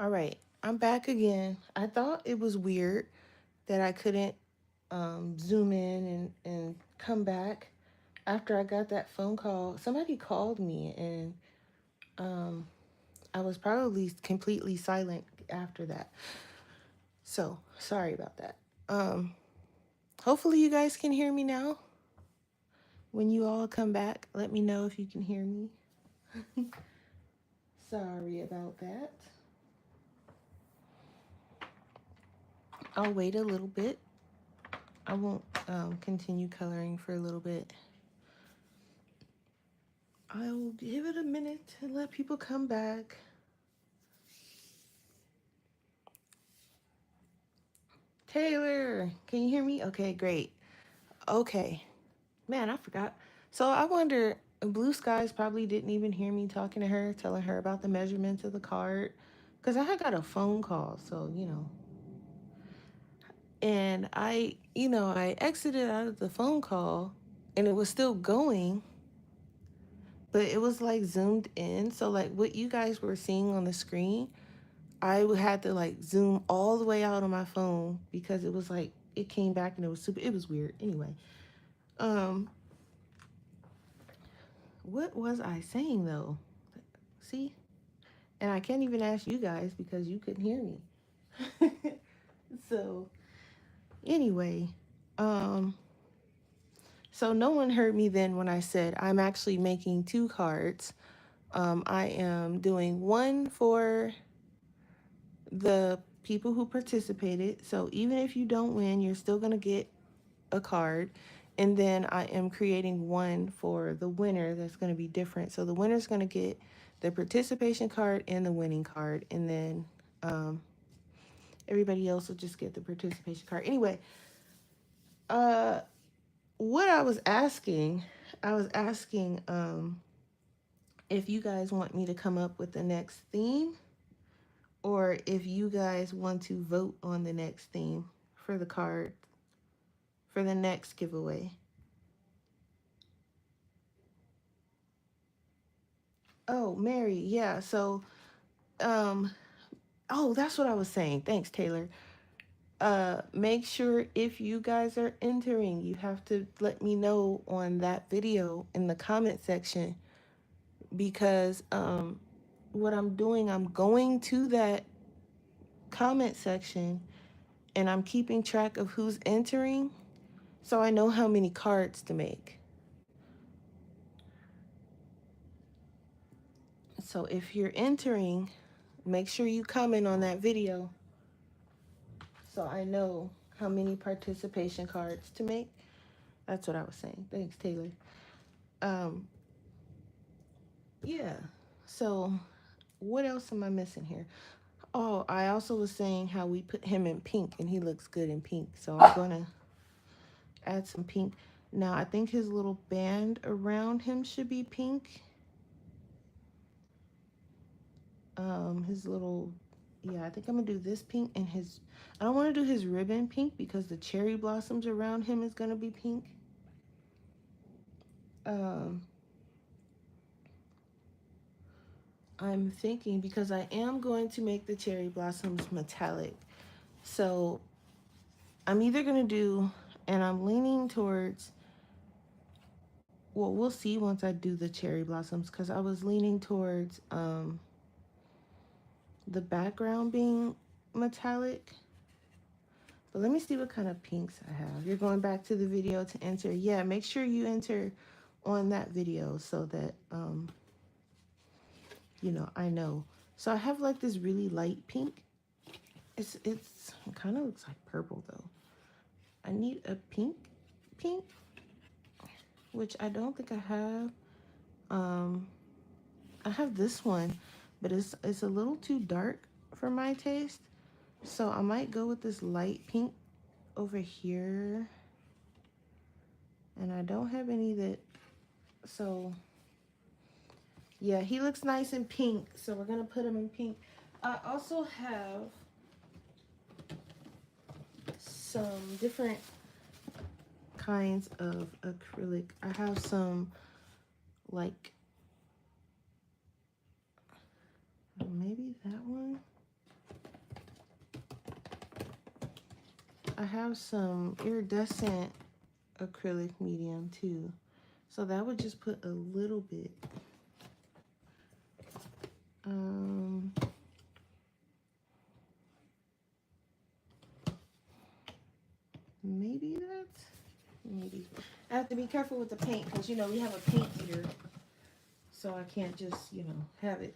All right, I'm back again. I thought it was weird that I couldn't zoom in and come back after I got that phone call. Somebody called me, and um, I was probably completely silent after that. So sorry about that. Um, Hopefully, you guys can hear me now. When you all come back, let me know if you can hear me. Sorry about that. I'll wait a little bit. I won't continue coloring for a little bit. I'll give it a minute and let people come back. Taylor, can you hear me? Okay, great. Okay. Man, I forgot. So I wonder, Blue Skies probably didn't even hear me talking to her, telling her about the measurements of the card. Because I had got a phone call, so. And I exited out of the phone call and it was still going, but it was like zoomed in. So, like, what you guys were seeing on the screen, I had to like zoom all the way out on my phone because it was like it came back and it was weird. Anyway, um what was I saying though? See? And I can't even ask you guys because you couldn't hear me. So, anyway, um so no one heard me then when I said I'm actually making two cards. I am doing one for the people who participated. So even if you don't win, you're still going to get a card. And then I am creating one for the winner that's going to be different. So the winner's going to get the participation card and the winning card. And then um, everybody else will just get the participation card. Anyway, uh, what I was asking if you guys want me to come up with the next theme or if you guys want to vote on the next theme for the card for the next giveaway. Oh, Mary, yeah. So, um, oh, that's what I was saying. Thanks, Taylor. Make sure if you guys are entering, you have to let me know on that video in the comment section because what I'm doing, I'm going to that comment section and I'm keeping track of who's entering so I know how many cards to make. So if you're entering, make sure you comment on that video so I know how many participation cards to make. That's what I was saying. Thanks, Taylor. Um, yeah. So what else am I missing here? Oh, I also was saying how we put him in pink and he looks good in pink. So I'm gonna add some pink. Now I think his little band around him should be pink. His little, yeah, I think I'm gonna do this pink and I don't want to do his ribbon pink because the cherry blossoms around him is gonna be pink. Um, I'm thinking because I am going to make the cherry blossoms metallic. So I'm either gonna do, and I'm leaning towards, well, we'll see once I do the cherry blossoms because I was leaning towards the background being metallic. But let me see what kind of pinks I have. You're going back to the video to enter. Yeah, make sure you enter on that video so that, I know. So I have like this really light pink. It kind of looks like purple though. I need a pink, which I don't think I have. Um, I have this one, but it's a little too dark for my taste. So I might go with this light pink over here. And I don't have any that, so yeah, he looks nice in pink. So we're gonna put him in pink. I also have some different kinds of acrylic. I have some like maybe that one. I have some iridescent acrylic medium too. So that would just put a little bit. Maybe that's, maybe. I have to be careful with the paint because, you know, we have a paint eater. So I can't just, you know, have it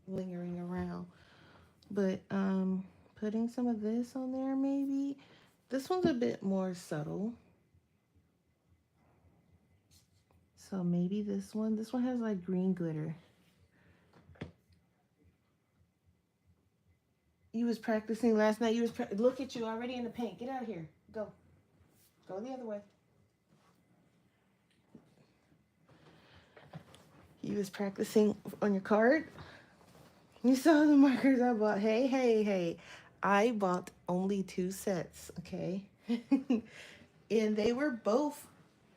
lingering around. But putting some of this on there maybe. This one's a bit more subtle. So maybe this one. This one has like green glitter. You was practicing last night. You was look at you already in the paint. Get out of here. Go. Go the other way. You was practicing on your card. You saw the markers I bought. Hey, hey, hey. I bought only 2 sets, okay? And they were both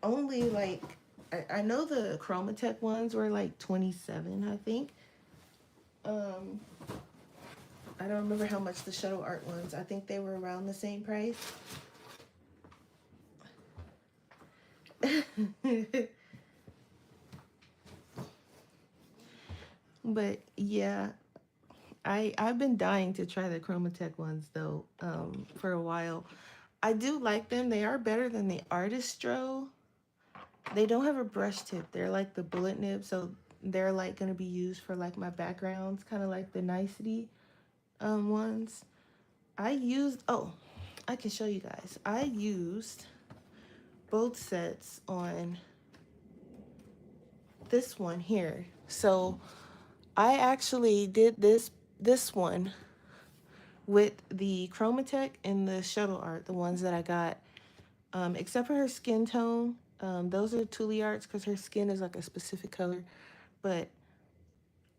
only like, I know the Chromatech ones were like 27, I think. I don't remember how much the Shuttle Art ones. I think they were around the same price. But yeah, I've been dying to try the Chromatech ones though, for a while. I do like them. They are better than the Artistro. They don't have a brush tip. They're like the bullet nib, so they're like gonna be used for like my backgrounds, kind of like the Nicety ones. I used, oh, I can show you guys. I used both sets on this one here. So I actually did this one with the Chromatech and the Shuttle Art, the ones that I got. Except for her skin tone. Those are Tule Arts because her skin is like a specific color. But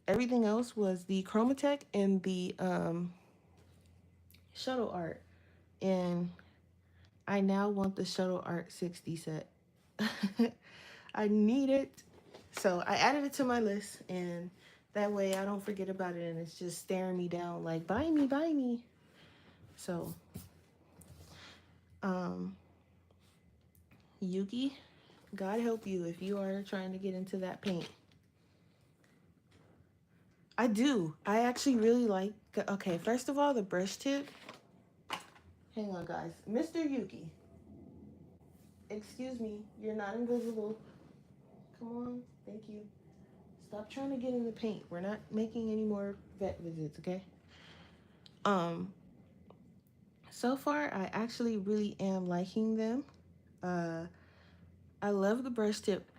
everything else was the Chromatech and the Shuttle Art. And I now want the Shuttle Art 60 set. I need it. So I added it to my list, and that way I don't forget about it and it's just staring me down like, buy me, buy me. So, Yuki, God help you if you are trying to get into that paint. I do. I actually really like, okay, first of all, the brush tip. Hang on, guys. Mr. Yuki, excuse me, you're not invisible. Come on, thank you. Stop trying to get in the paint. We're not making any more vet visits, okay? Um, so far, I actually really am liking them. I love the brush tip.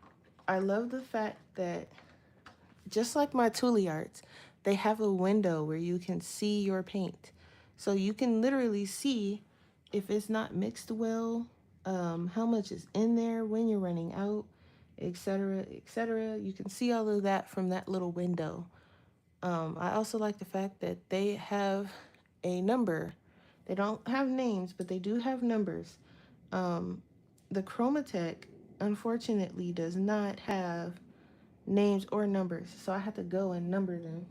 I love the fact that, just like my Tule Arts, they have a window where you can see your paint. So you can literally see if it's not mixed well, how much is in there, when you're running out, etc., etc. You can see all of that from that little window. I also like the fact that they have a number. They don't have names, but they do have numbers. The Chromatech, unfortunately, does not have names or numbers, so I have to go and number them,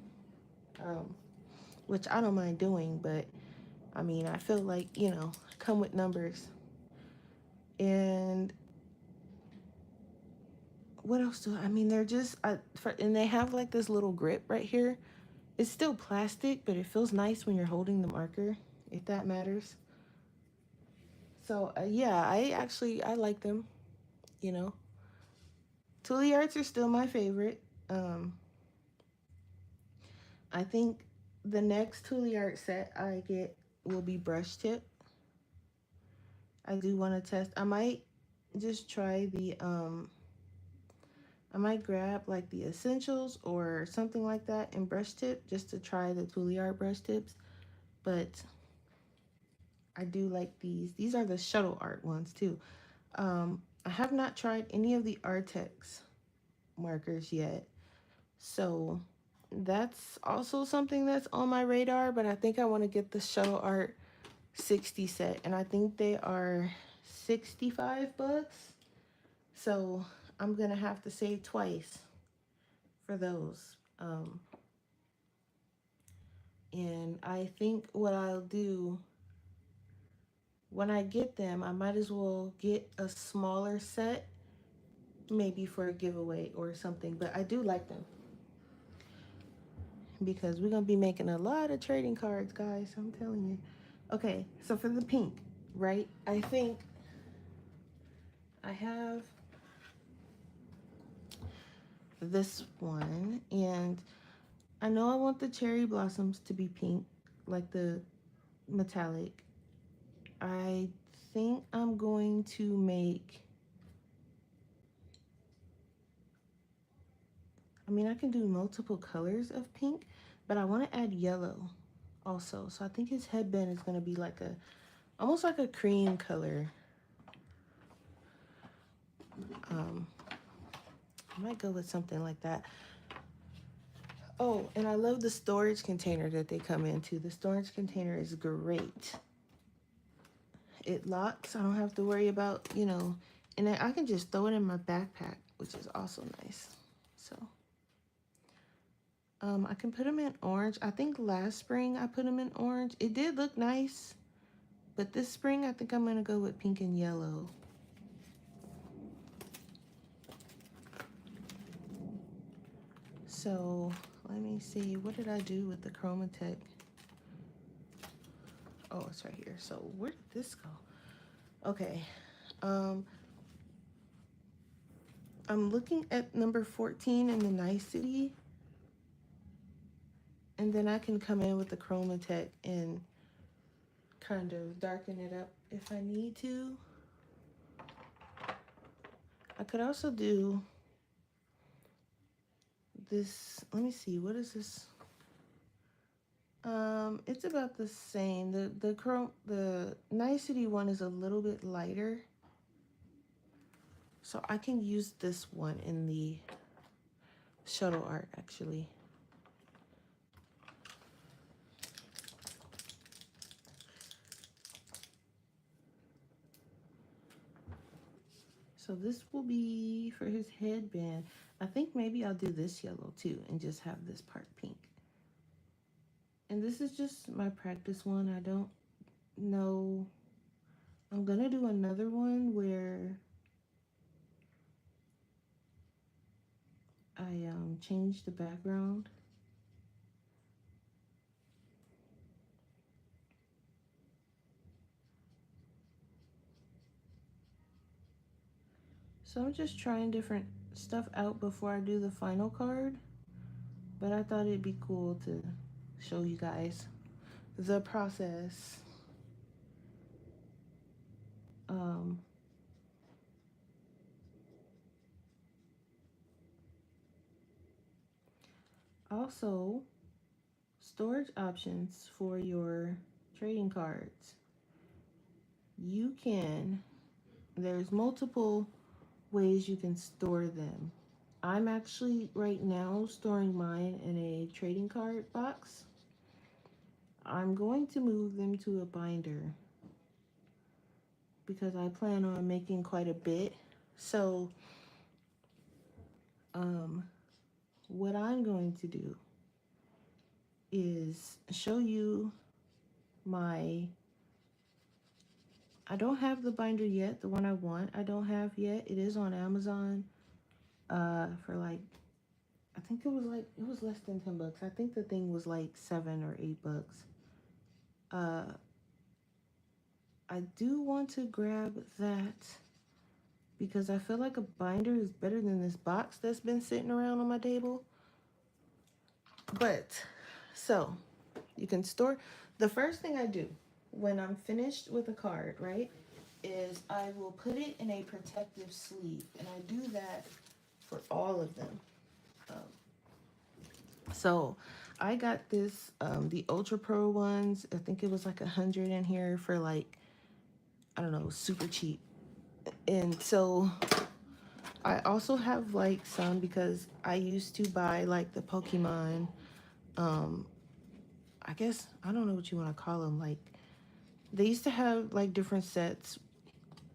which I don't mind doing, but I mean, I feel like, you know, come with numbers. And what else do I mean? They're just, and they have like this little grip right here. It's still plastic, but it feels nice when you're holding the marker, if that matters. So yeah, I like them, you know. Tule Arts are still my favorite. I think the next Tule Art set I get will be brush tip. I do want to test. I might just try the I might grab like the essentials or something like that in brush tip just to try the Tule Art brush tips. But I do like these. These are the Shuttle Art ones too. I have not tried any of the Artex markers yet. So that's also something that's on my radar, but I think I want to get the Shuttle Art 60 set, and I think they are 65 bucks. So I'm gonna have to save twice for those. And I think what I'll do when I get them, I might as well get a smaller set, maybe for a giveaway or something. But I do like them because we're gonna be making a lot of trading cards, guys. I'm telling you. Okay, so for the pink, right? I think I have this one, and I know I want the cherry blossoms to be pink, like the metallic. I think I'm going to make, I mean, I can do multiple colors of pink, but I want to add yellow also. So I think his headband is going to be like a, almost like a cream color. I might go with something like that. Oh, and I love the storage container that they come into. The storage container is great. It locks. I don't have to worry about, you know, and I can just throw it in my backpack, which is also nice. So, I can put them in orange. I think last spring I put them in orange. It did look nice, but this spring I think I'm going to go with pink and yellow. So, let me see. What did I do with the Chromatech? Oh, it's right here. So, where did this go? Okay. I'm looking at number 14 in the Nicety. And then I can come in with the Chromatech and kind of darken it up if I need to. I could also do this. Let me see. What is this? It's about the same. The Nicety one is a little bit lighter. So I can use this one in the shuttle art actually. So this will be for his headband. I think maybe I'll do this yellow too and just have this part pink. And this is just my practice one. I don't know. I'm gonna do another one where I change the background. So I'm just trying different stuff out before I do the final card. But I thought it'd be cool to show you guys the process. Um, Also, storage options for your trading cards. There's multiple ways you can store them. I'm actually right now storing mine in a trading card box. I'm going to move them to a binder because I plan on making quite a bit. So, what I'm going to do is show you I don't have the binder yet, the one I want. I don't have yet. It is on Amazon for like, I think it was less than 10 bucks. I think the thing was like 7 or 8 bucks. I do want to grab that because I feel like a binder is better than this box that's been sitting around on my table. But, so, you can store, the first thing I do when I'm finished with a card, right, is I will put it in a protective sleeve. And I do that for all of them. So I got this, the Ultra Pro ones. I think it was like 100 in here for like, I don't know, super cheap. And so I also have like some because I used to buy like the Pokemon, I guess, I don't know what you want to call them. Like they used to have like different sets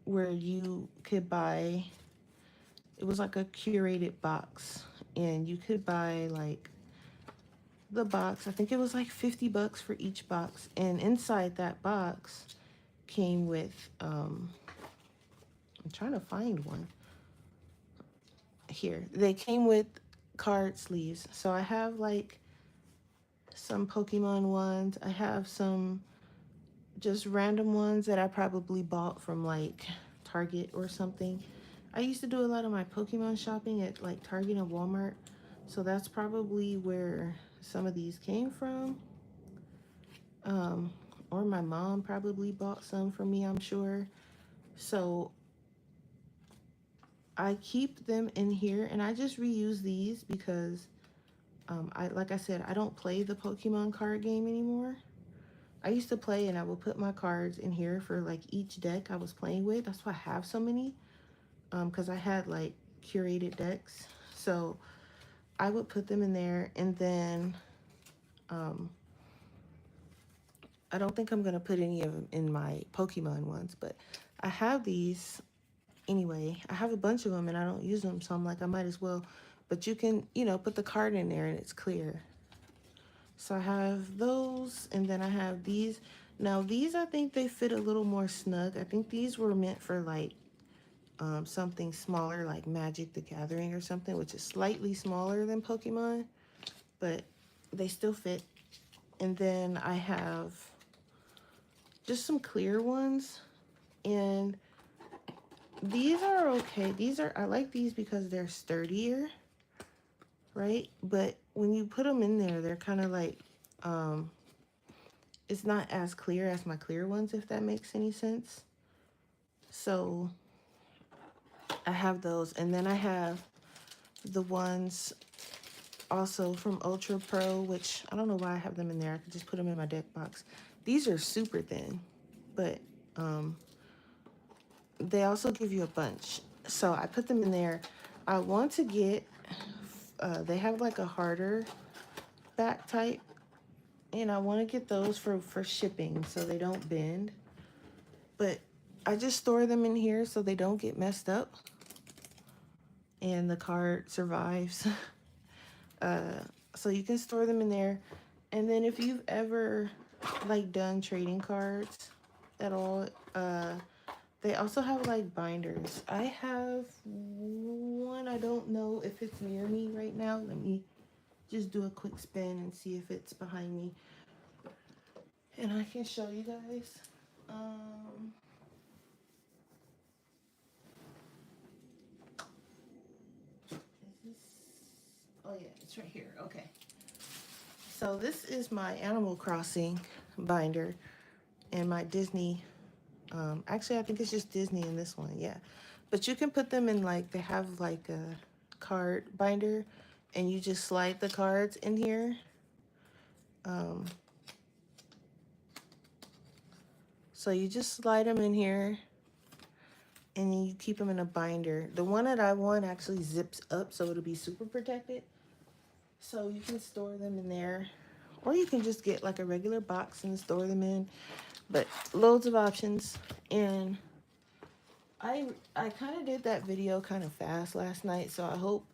where you could buy, it was like a curated box and you could buy like the box. I think it was like 50 bucks for each box. And inside that box came with, I'm trying to find one. Here. They came with card sleeves. So I have like some Pokemon ones. I have some just random ones that I probably bought from like Target or something. I used to do a lot of my Pokemon shopping at like Target and Walmart. So that's probably where some of these came from. Um, or my mom probably bought some for me, I'm sure. So I keep them in here and I just reuse these because I like I said, I don't play the Pokemon card game anymore. I used to play and I would put my cards in here for like each deck I was playing with. That's why I have so many. Because I had like curated decks. So I would put them in there and then um, I don't think I'm going to put any of them in my Pokemon ones, but I have these anyway. I have a bunch of them and I don't use them. So I'm like, I might as well. But you can, you know, put the card in there and it's clear. So I have those and then I have these. Now these, I think they fit a little more snug. I think these were meant for like something smaller like Magic the Gathering or something, which is slightly smaller than Pokemon, but they still fit. And then I have just some clear ones, and these are okay. I like these because they're sturdier, right? But when you put them in there, they're kind of like, it's not as clear as my clear ones, if that makes any sense. So I have those, and then I have the ones also from Ultra Pro, which I don't know why I have them in there. I could just put them in my deck box. These are super thin, but they also give you a bunch. So I put them in there. I want to get, they have like a harder back type, and I want to get those for shipping so they don't bend. But I just store them in here so they don't get messed up and the card survives. So you can store them in there. And then if you've ever like done trading cards at all, they also have like binders. I have one. I don't know if it's near me right now. Let me just do a quick spin and see if it's behind me. And I can show you guys. Is this? Oh yeah, it's right here. Okay. So this is my Animal Crossing binder and my Disney. Actually, I think it's just Disney in this one. Yeah. But you can put them in like, they have like a card binder and you just slide the cards in here. So you just slide them in here and then you keep them in a binder. The one that I want actually zips up so it'll be super protected. So you can store them in there, or you can just get like a regular box and store them in. But loads of options. And I kind of did that video kind of fast last night, so I hope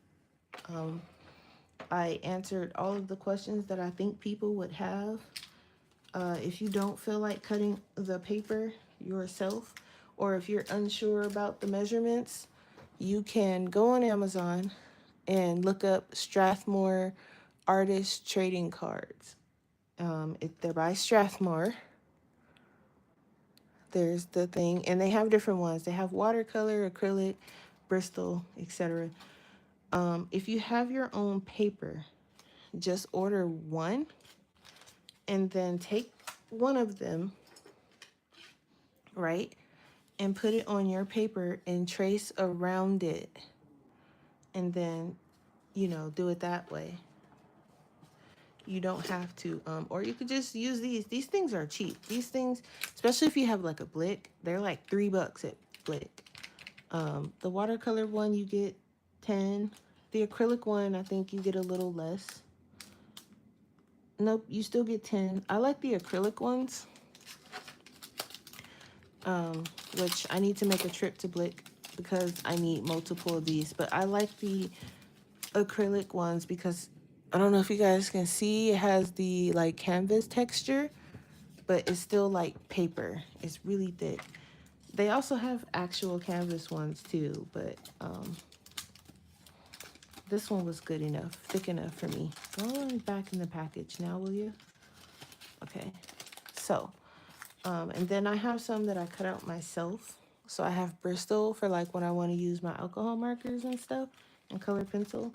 I answered all of the questions that I think people would have. If you don't feel like cutting the paper yourself, or if you're unsure about the measurements, you can go on Amazon and look up Strathmore Artist Trading Cards. They're by Strathmore. There's the thing, and they have different ones. They have watercolor, acrylic, Bristol, etc. If you have your own paper, just order one and then take one of them, right, and put it on your paper and trace around it, and then, you know, do it that way. You don't have to, or you could just use these. These things are cheap. These things, especially if you have like a Blick, they're like $3 at Blick. The watercolor one, you get 10. The acrylic one, I think you get a little less. Nope, you still get 10. I like the acrylic ones, which I need to make a trip to Blick because I need multiple of these. But I like the acrylic ones because I don't know if you guys can see, it has the like canvas texture. but it's still like paper. It's really thick. They also have actual canvas ones too, but this one was good enough, thick enough for me. Go on back in the package now, will you? Okay. So, and then I have some that I cut out myself. So I have Bristol for like when I want to use my alcohol markers and stuff, and color pencil.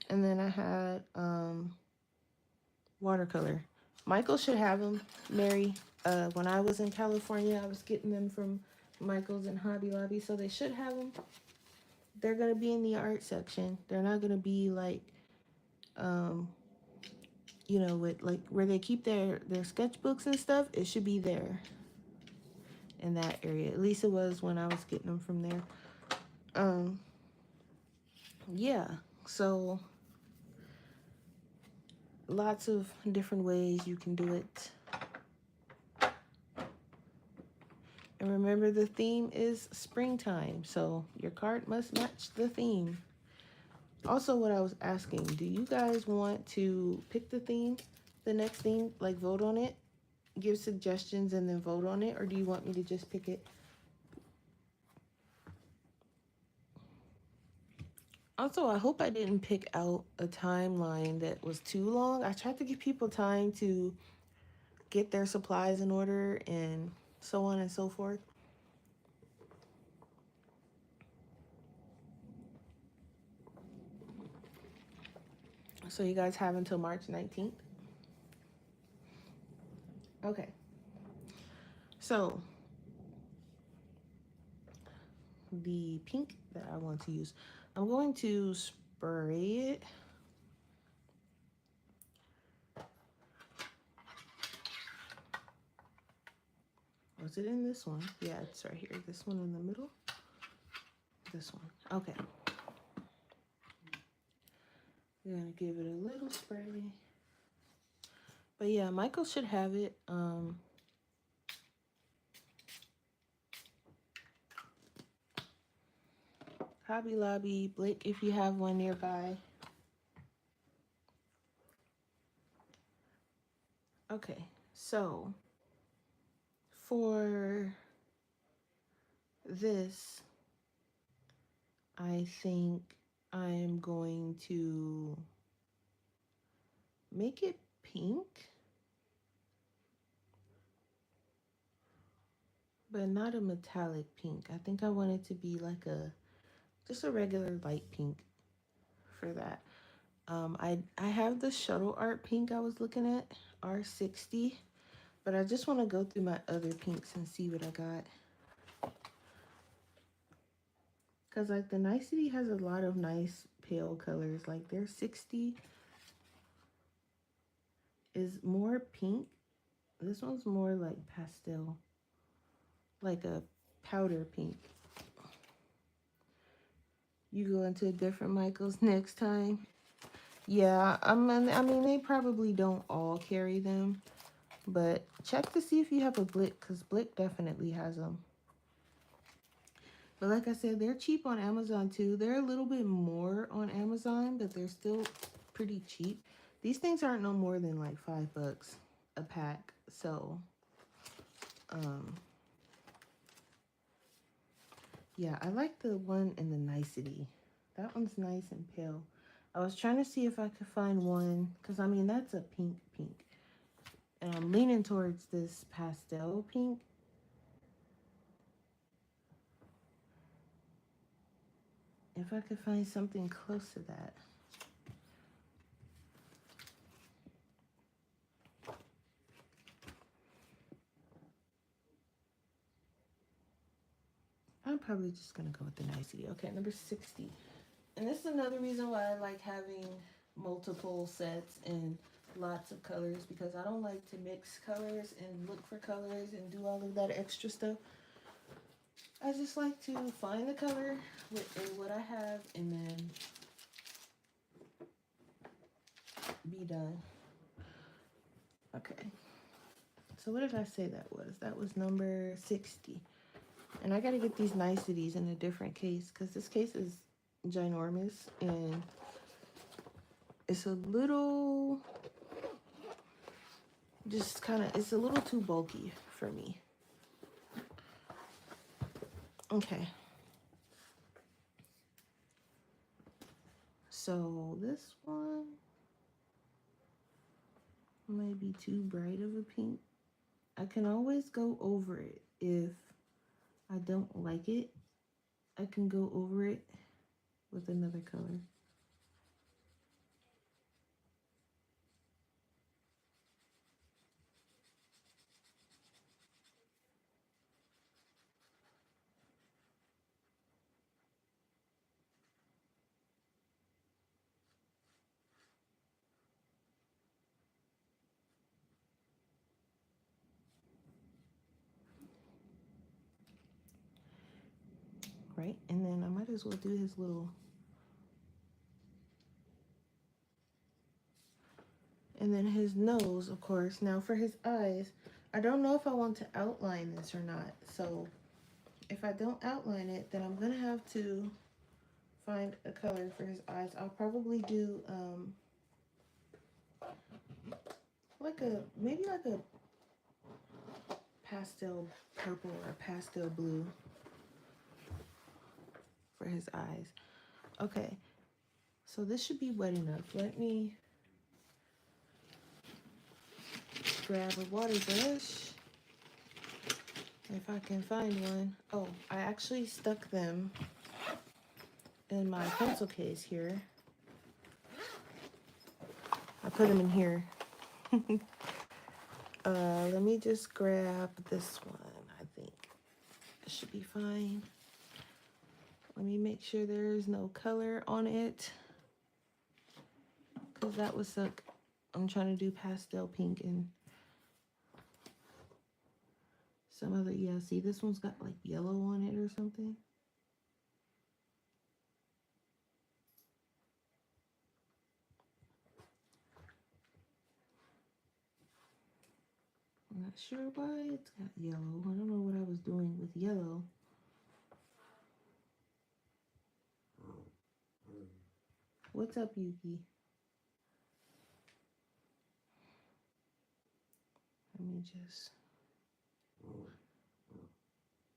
And then I had watercolor. Michael should have them, Mary. When I was in California, I was getting them from Michael's and Hobby Lobby, so they should have them. They're gonna be in the art section. They're not gonna be like, um, with like where they keep their sketchbooks and stuff. It should be there in that area. At least it was when I was getting them from there. Um, yeah. So lots of different ways you can do it. And remember, the theme is springtime, so your card must match the theme. Also, what I was asking, do you guys want to pick the theme, the next theme, like vote on it, give suggestions and then vote on it, or do you want me to just pick it? Also, I hope I didn't pick out a timeline that was too long. I tried to give people time to get their supplies in order and so on and so forth. So you guys have until March 19th. Okay. So the pink that I want to use, I'm going to spray it. Was it in this one? Yeah, it's right here. This one in the middle. This one. Okay. We're gonna give it a little spray. But yeah, Michael should have it. Hobby Lobby, Blake, if you have one nearby. Okay, so for this, I think I'm going to make it pink, but not a metallic pink. I think I want it to be like just a regular light pink for that. I have the shuttle art pink I was looking at, R60, but I just want to go through my other pinks and see what I got. Because like the Nicety has a lot of nice pale colors. Like their 60 is more pink. This one's more like pastel, like a powder pink. You go into a different Michaels next time. Yeah, I mean, they probably don't all carry them, but check to see if you have a Blick, because Blick definitely has them. But like I said, they're cheap on Amazon too. They're a little bit more on Amazon, but they're still pretty cheap. These things aren't no more than like $5 a pack. So, yeah, I like the one in the Nicety. That one's nice and pale. I was trying to see if I could find one, because I mean, that's a pink. And I'm leaning towards this pastel pink. If I could find something close to that. I'm probably just going to go with the Nicety. Okay, number 60. And this is another reason why I like having multiple sets and lots of colors, because I don't like to mix colors and look for colors and do all of that extra stuff. I just like to find the color in what I have and then be done. Okay. So what did I say that was? That was number 60. And I got to get these Niceties in a different case, because this case is ginormous and it's a little just kind of, it's a little too bulky for me. Okay. So this one might be too bright of a pink. I can always go over it if I don't like it. I can go over it with another color. Right? And then I might as well do his little, and then his nose, of course. Now for his eyes, I don't know if I want to outline this or not. So if I don't outline it, then I'm going to have to find a color for his eyes. I'll probably do maybe like a pastel purple or pastel blue for his eyes. Okay, so this should be wet enough. Let me grab a water brush if I can find one. Oh, I actually stuck them in my pencil case here. I put them in here. Let me just grab this one. I think it should be fine. Let me make sure there's no color on it, because that would suck. I'm trying to do pastel pink and some other, yeah, see this one's got like yellow on it or something. I'm not sure why it's got yellow. I don't know what I was doing with yellow. What's up, Yuki? Let me just...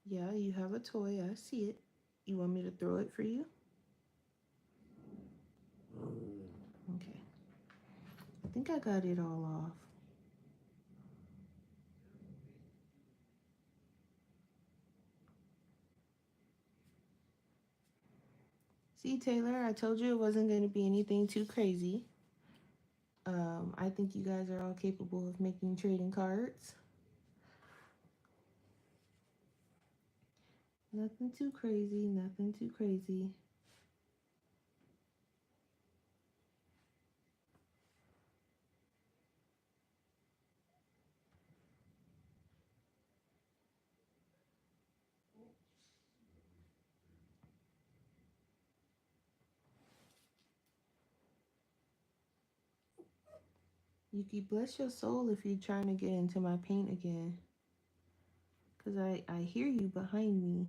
Yeah, you have a toy. I see it. You want me to throw it for you? Okay. I think I got it all off. See, Taylor, I told you it wasn't going to be anything too crazy. I think you guys are all capable of making trading cards. Nothing too crazy, nothing too crazy. Yuki, bless your soul if you're trying to get into my paint again. Because I hear you behind me.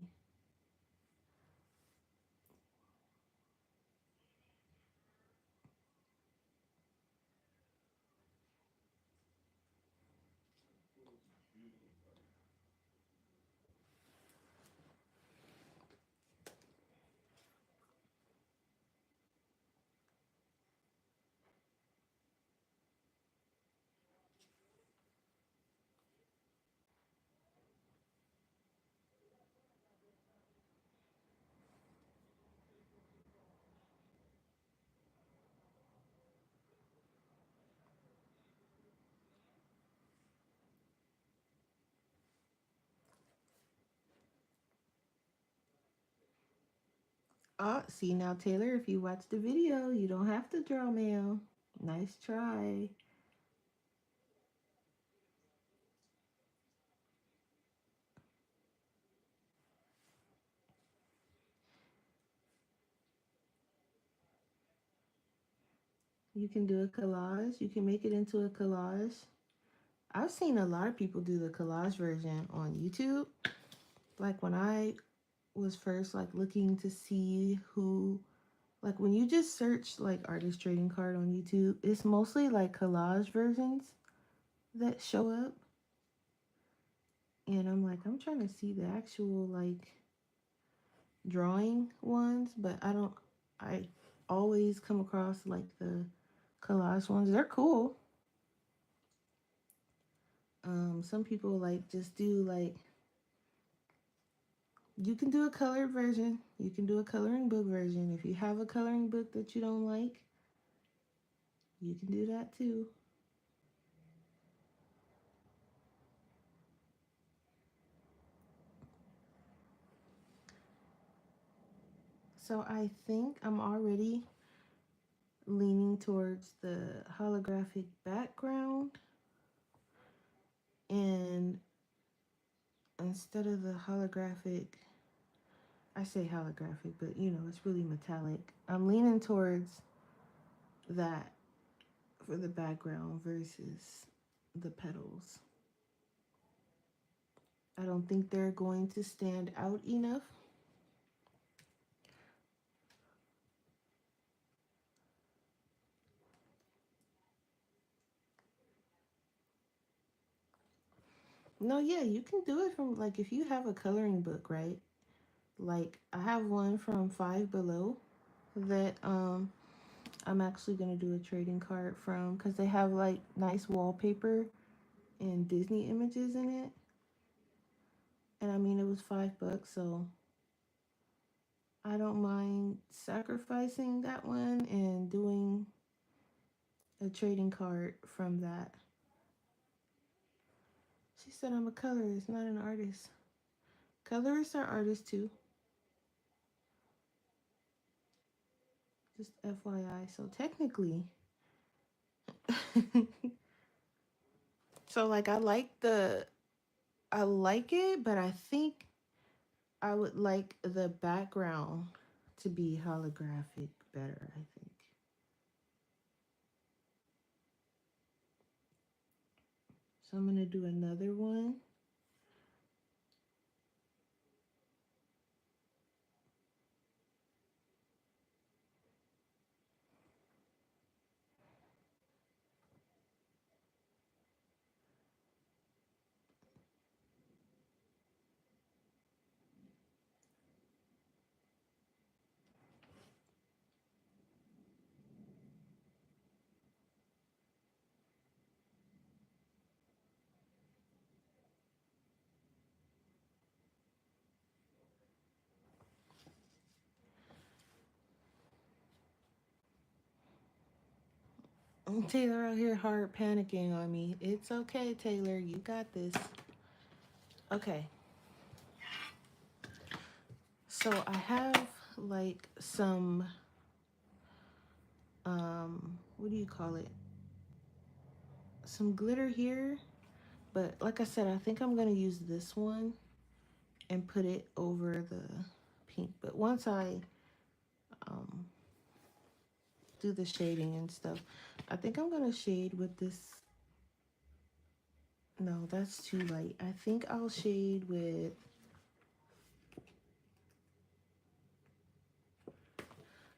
Ah, see now, Taylor, if you watch the video, you don't have to draw mail. Nice try. You can do a collage. You can make it into a collage. I've seen a lot of people do the collage version on YouTube. Like when I was first like looking to see who, like when you just search like artist trading card on YouTube, it's mostly like collage versions that show up. And I'm like, I'm trying to see the actual like drawing ones, but I always come across like the collage ones. They're cool. Some people like just do like, you can do a colored version, you can do a coloring book version. If you have a coloring book that you don't like, you can do that too. So I think I'm already leaning towards the holographic background, and instead of the holographic, I say holographic, but you know, it's really metallic. I'm leaning towards that for the background versus the petals. I don't think they're going to stand out enough. No, yeah, you can do it from like if you have a coloring book, right? Like I have one from Five Below that I'm actually gonna do a trading card from because they have like nice wallpaper and Disney images in it. And I mean it was $5, so I don't mind sacrificing that one and doing a trading card from that. She said I'm a colorist, not an artist. Colorists are artists too. Just FYI. So technically, so like I like it, but I think I would like the background to be holographic better, I think. So I'm gonna do another one. Taylor out here hard panicking on me. It's okay, Taylor. You got this. Okay. So I have like some what do you call it? Some glitter here, but like I said, I think I'm gonna use this one and put it over the pink. But once I um, do the shading and stuff, I think I'm gonna shade with this. No, that's too light. I think I'll shade with.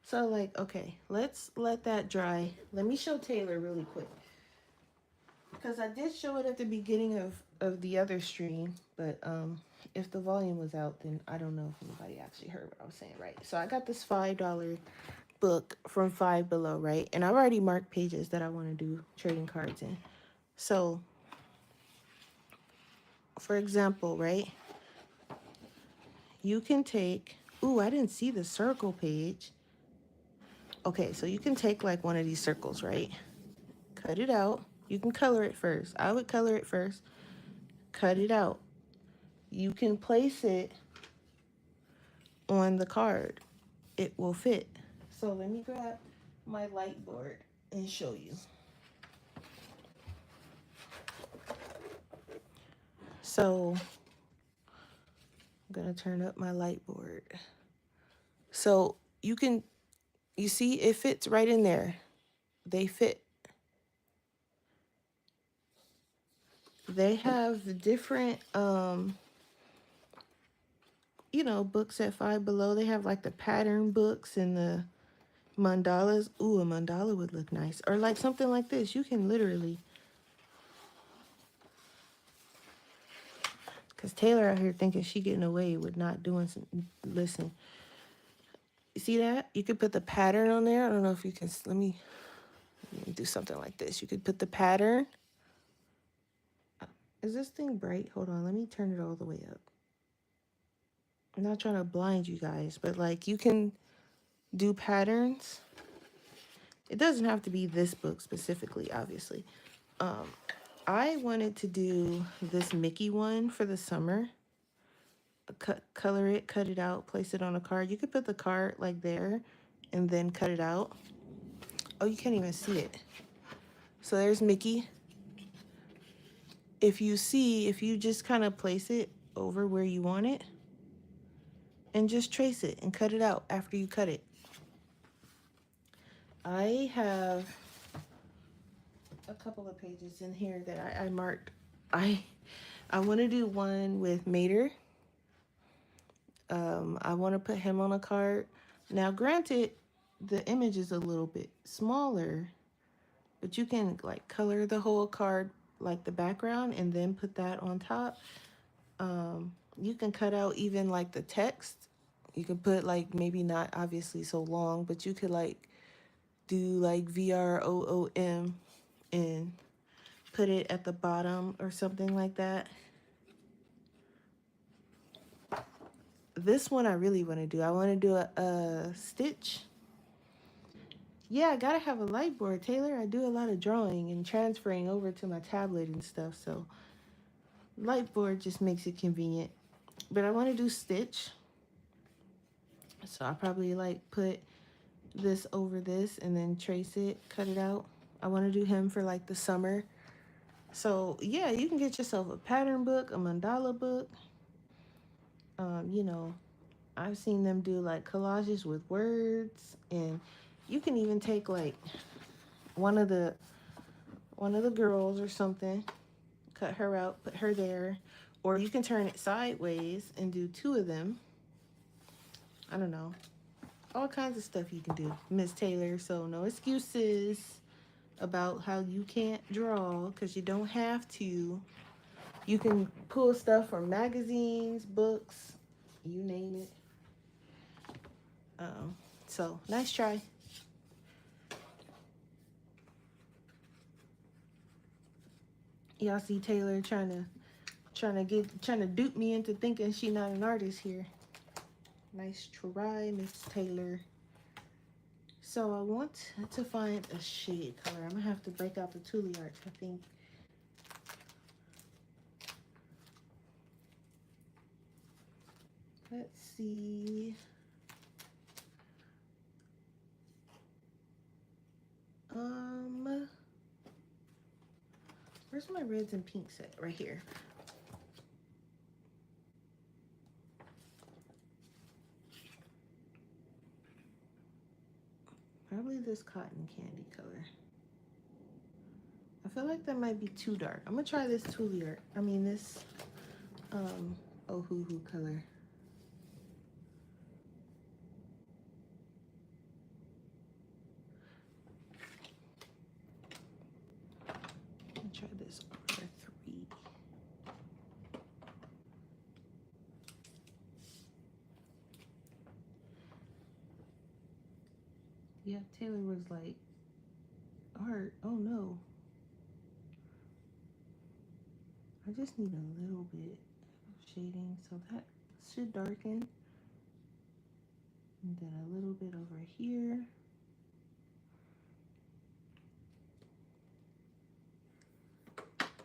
So like, okay, let's let that dry. Let me show Taylor really quick. Because I did show it at the beginning of the other stream, but if the volume was out, then I don't know if anybody actually heard what I was saying, right? So I got this $5 book from Five Below, right? And I've already marked pages that I want to do trading cards in. So, for example, right? You can take, ooh, I didn't see the circle page. Okay, so you can take like one of these circles, right? Cut it out. You can color it first. I would color it first. Cut it out. You can place it on the card. It will fit. So let me grab my light board and show you. So I'm gonna turn up my light board. So you see it fits right in there. They fit. They have different books at Five Below. They have like the pattern books and the mandalas. Ooh, a mandala would look nice. Or like something like this. You can literally Because Taylor out here thinking she getting away with not doing some. Listen, you see that? You could put the pattern on there. I don't know if you can. Let me do something like this. You could put the pattern. Is this thing bright? Hold on. Let me turn it all the way up. I'm not trying to blind you guys, but like you can do patterns. It doesn't have to be this book specifically, obviously. Um, I wanted to do this Mickey one for the summer. Color it, cut it out, place it on a card. You could put the card like there and then cut it out. Oh, you can't even see it. So there's Mickey. If you just kind of place it over where you want it and just trace it and cut it out after you cut it. I have a couple of pages in here that I marked. I want to do one with Mater. I want to put him on a card. Now, granted, the image is a little bit smaller, but you can like color the whole card like the background and then put that on top. You can cut out even like the text. You can put like maybe not obviously so long, but you could like do like VROOM and put it at the bottom or something like that. This one I really want to do. I want to do a stitch. Yeah, I gotta have a light board, Taylor. I do a lot of drawing and transferring over to my tablet and stuff, so light board just makes it convenient. But I want to do stitch, so I probably like put this over this and then trace it, cut it out. I want to do him for like the summer. So yeah, you can get yourself a pattern book, a mandala book. You know, I've seen them do like collages with words, and you can even take like one of the girls or something, cut her out, put her there, or you can turn it sideways and do two of them. I don't know. All kinds of stuff you can do, Miss Taylor. So no excuses about how you can't draw, because you don't have to. You can pull stuff from magazines, books, you name it. So nice try. Y'all see Taylor trying to dupe me into thinking she not an artist here. Nice try, Miss Taylor. So I want to find a shade color. I'm gonna have to break out the Tule Art, I think. Let's see. Where's my reds and pinks at? Right here. Probably this cotton candy color. I feel like that might be too dark. I'm gonna try this Tule Art. I mean this Ohuhu color. Let me try this R3. Yeah, Taylor was like, art, oh no. I just need a little bit of shading, so that should darken. And then a little bit over here.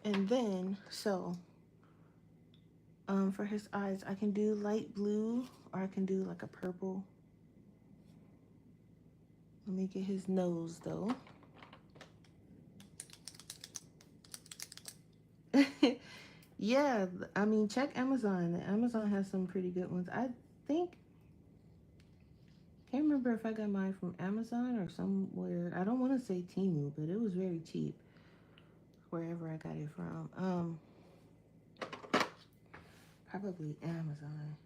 And then, so, for his eyes, I can do light blue, or I can do like a purple. Let me get his nose, though. Yeah, I mean, check Amazon. Amazon has some pretty good ones. I think, can't remember if I got mine from Amazon or somewhere. I don't want to say Temu, but it was very cheap wherever I got it from. Probably Amazon.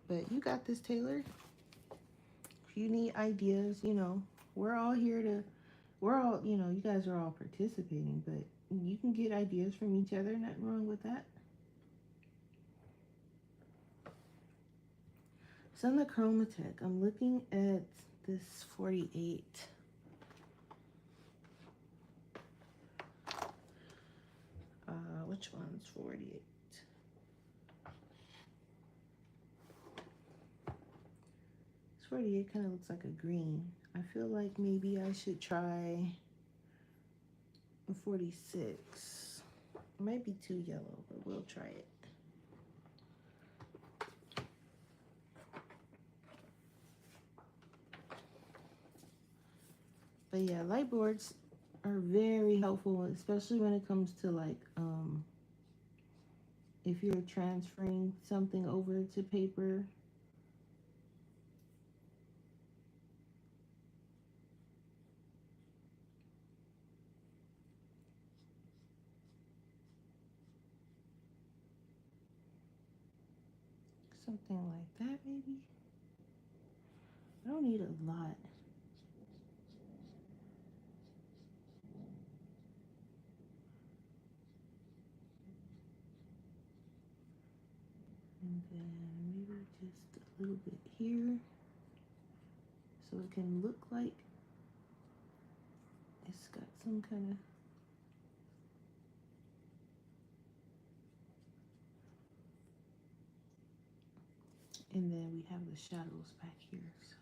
But you got this, Taylor. If you need ideas, you know, we're all here to, you guys are all participating, but, You can get ideas from each other, nothing wrong with that. So on the Chromatech, I'm looking at this 48. Which one's 48? This 48 kind of looks like a green. I feel like maybe I should try a 46. It might be too yellow, but we'll try it. But yeah, light boards are very helpful, especially when it comes to like if you're transferring something over to paper. Something like that, maybe. I don't need a lot. And then maybe just a little bit here, so it can look like it's got some kind of. And then we have the shadows back here, so.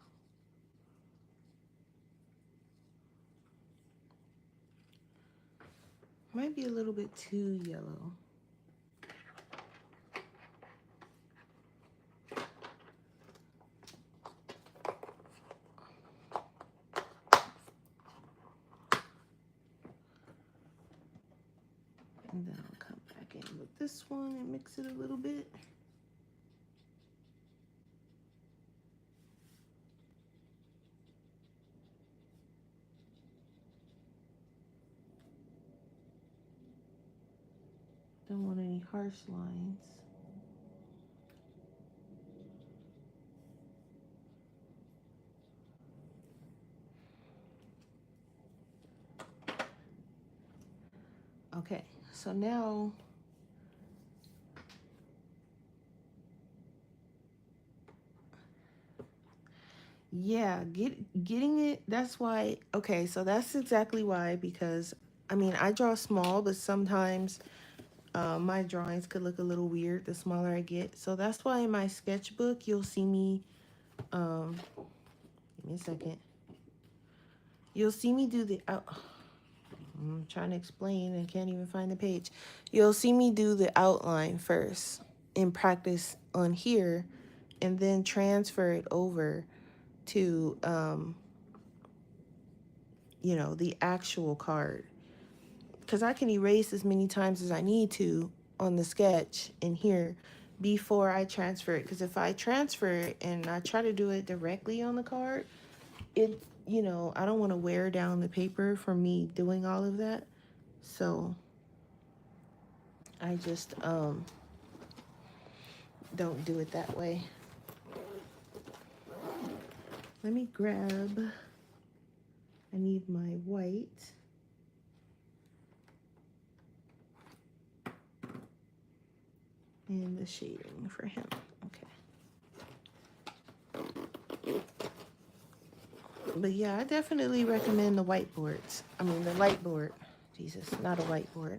Might be a little bit too yellow. And then I'll come back in with this one and mix it a little bit. Don't want any harsh lines. Okay, so now yeah, getting it, that's why. Okay, so that's exactly why, because I mean, I draw small, but sometimes my drawings could look a little weird the smaller I get. So that's why in my sketchbook you'll see me give me a second. You'll see me do the I'm trying to explain and can't even find the page. You'll see me do the outline first and practice on here, and then transfer it over to you know, the actual card, because I can erase as many times as I need to on the sketch in here before I transfer it. Because if I transfer it and I try to do it directly on the card, it, you know, I don't want to wear down the paper for me doing all of that. So I just don't do it that way. Let me grab, I need my white. And the shading for him. Okay. But yeah, I definitely recommend the whiteboards. I mean, the light board. Jesus, not a whiteboard.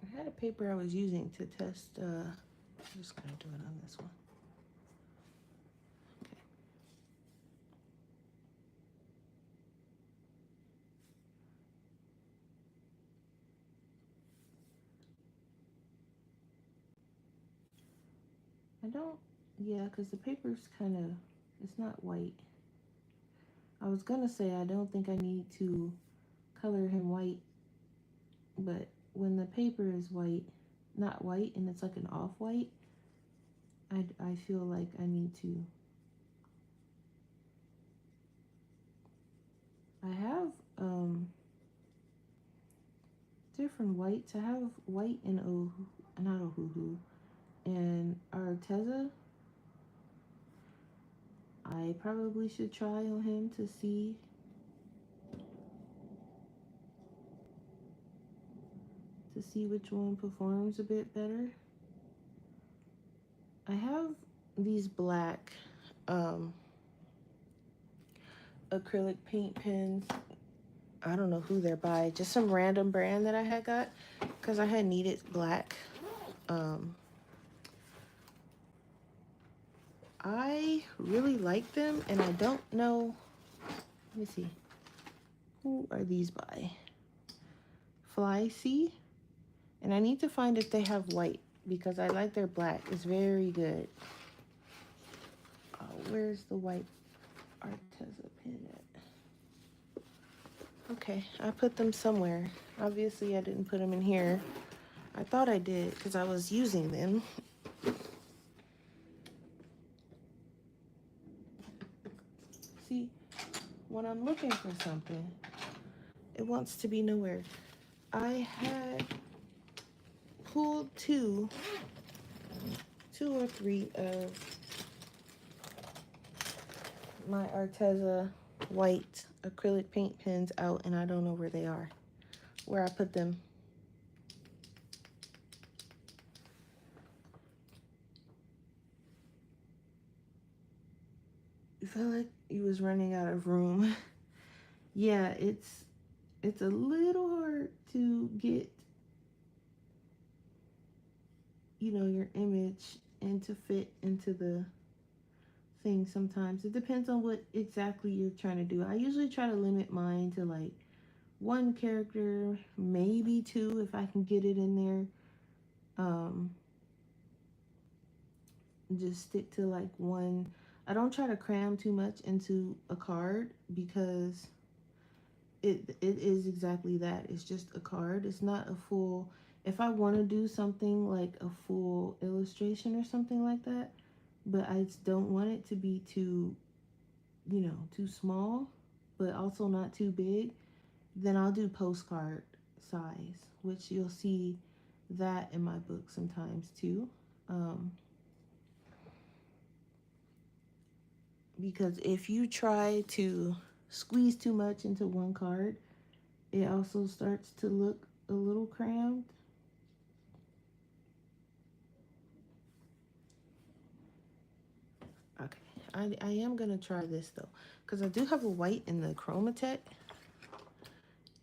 I had a paper I was using to test. I'm just gonna do it on this one. Okay. I don't. Yeah, because the paper's kind of. It's not white. I was gonna say I don't think I need to color him white, but when the paper is white, not white, and it's like an off-white, I feel like I need to. I have different whites. I have white and not Ohuhu, and Arteza. I probably should try on him to see which one performs a bit better. I have these black acrylic paint pens. I don't know who they're by, just some random brand that I had got because I had needed black. I really like them, and I don't know. Let me see. Who are these by? Fly Sea. And I need to find if they have white because I like their black. It's very good. Where's the white Arteza pen at? Okay, I put them somewhere. Obviously, I didn't put them in here. I thought I did because I was using them. See, when I'm looking for something, it wants to be nowhere. I had pulled two or three of my Arteza white acrylic paint pens out, and I don't know where they are, where I put them. You felt like you was running out of room. Yeah, it's a little hard to get, you know, your image and to fit into the thing sometimes. It depends on what exactly you're trying to do. I usually try to limit mine to like one character, maybe two if I can get it in there. Just stick to like one. I don't try to cram too much into a card because it is exactly that. It's just a card. It's not a full. If I want to do something like a full illustration or something like that, but I just don't want it to be too, you know, too small, but also not too big, then I'll do postcard size, which you'll see that in my book sometimes too. Because if you try to squeeze too much into one card, it also starts to look a little crammed. Okay, I am gonna try this though, because I do have a white in the Chromatech,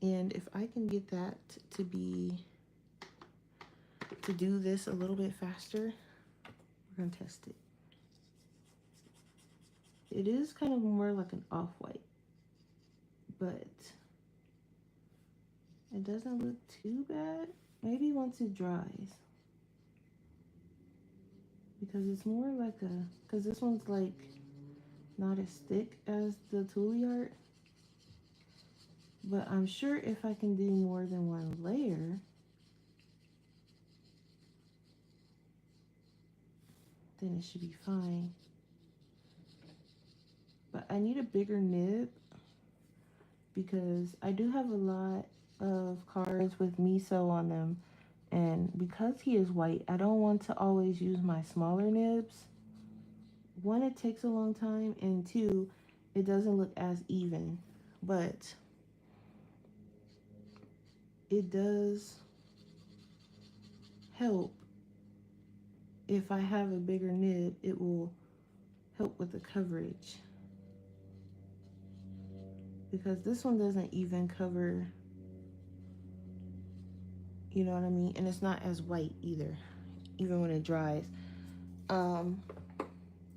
and if I can get that to do this a little bit faster, we're gonna test it. It is kind of more like an off-white, but it doesn't look too bad. Maybe once it dries, because it's more like because this one's like not as thick as the Thule art. But I'm sure if I can do more than one layer, then it should be fine. But I need a bigger nib because I do have a lot of cards with miso on them. And because he is white, I don't want to always use my smaller nibs. One, it takes a long time, and two, it doesn't look as even. But it does help. If I have a bigger nib, it will help with the coverage. Because this one doesn't even cover, you know what I mean? And it's not as white either, even when it dries.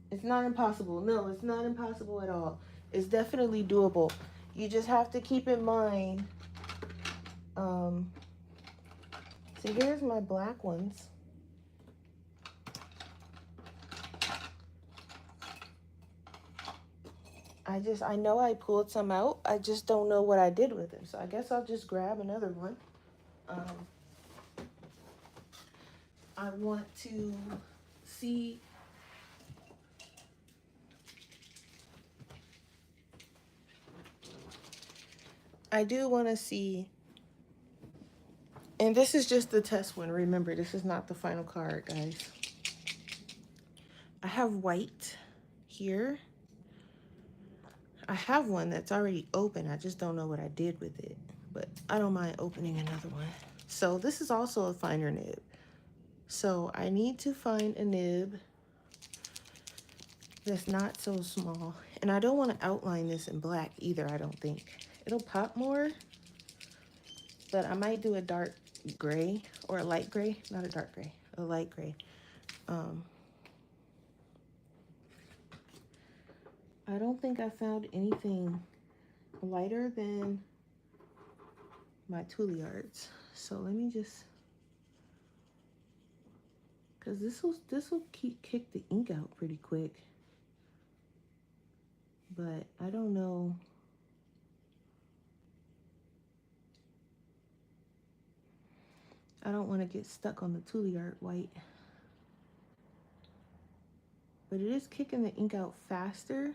It's not impossible. No, it's not impossible at all. It's definitely doable. You just have to keep in mind. See, here's my black ones. I know I pulled some out. I just don't know what I did with them. So I guess I'll just grab another one. I want to see. I do want to see And this is just the test one. Remember, this is not the final card, guys. I have white here. I have one that's already open. I just don't know what I did with it. But I don't mind opening another one. So this is also a finer nib. So I need to find a nib that's not so small. And I don't want to outline this in black either, I don't think. It'll pop more. But I might do a dark gray or a light gray. Not a dark gray, a light gray. I don't think I found anything lighter than my Tulliards. So let me just, because this will kick the ink out pretty quick. But I don't know. I don't want to get stuck on the Tulliard white. But it is kicking the ink out faster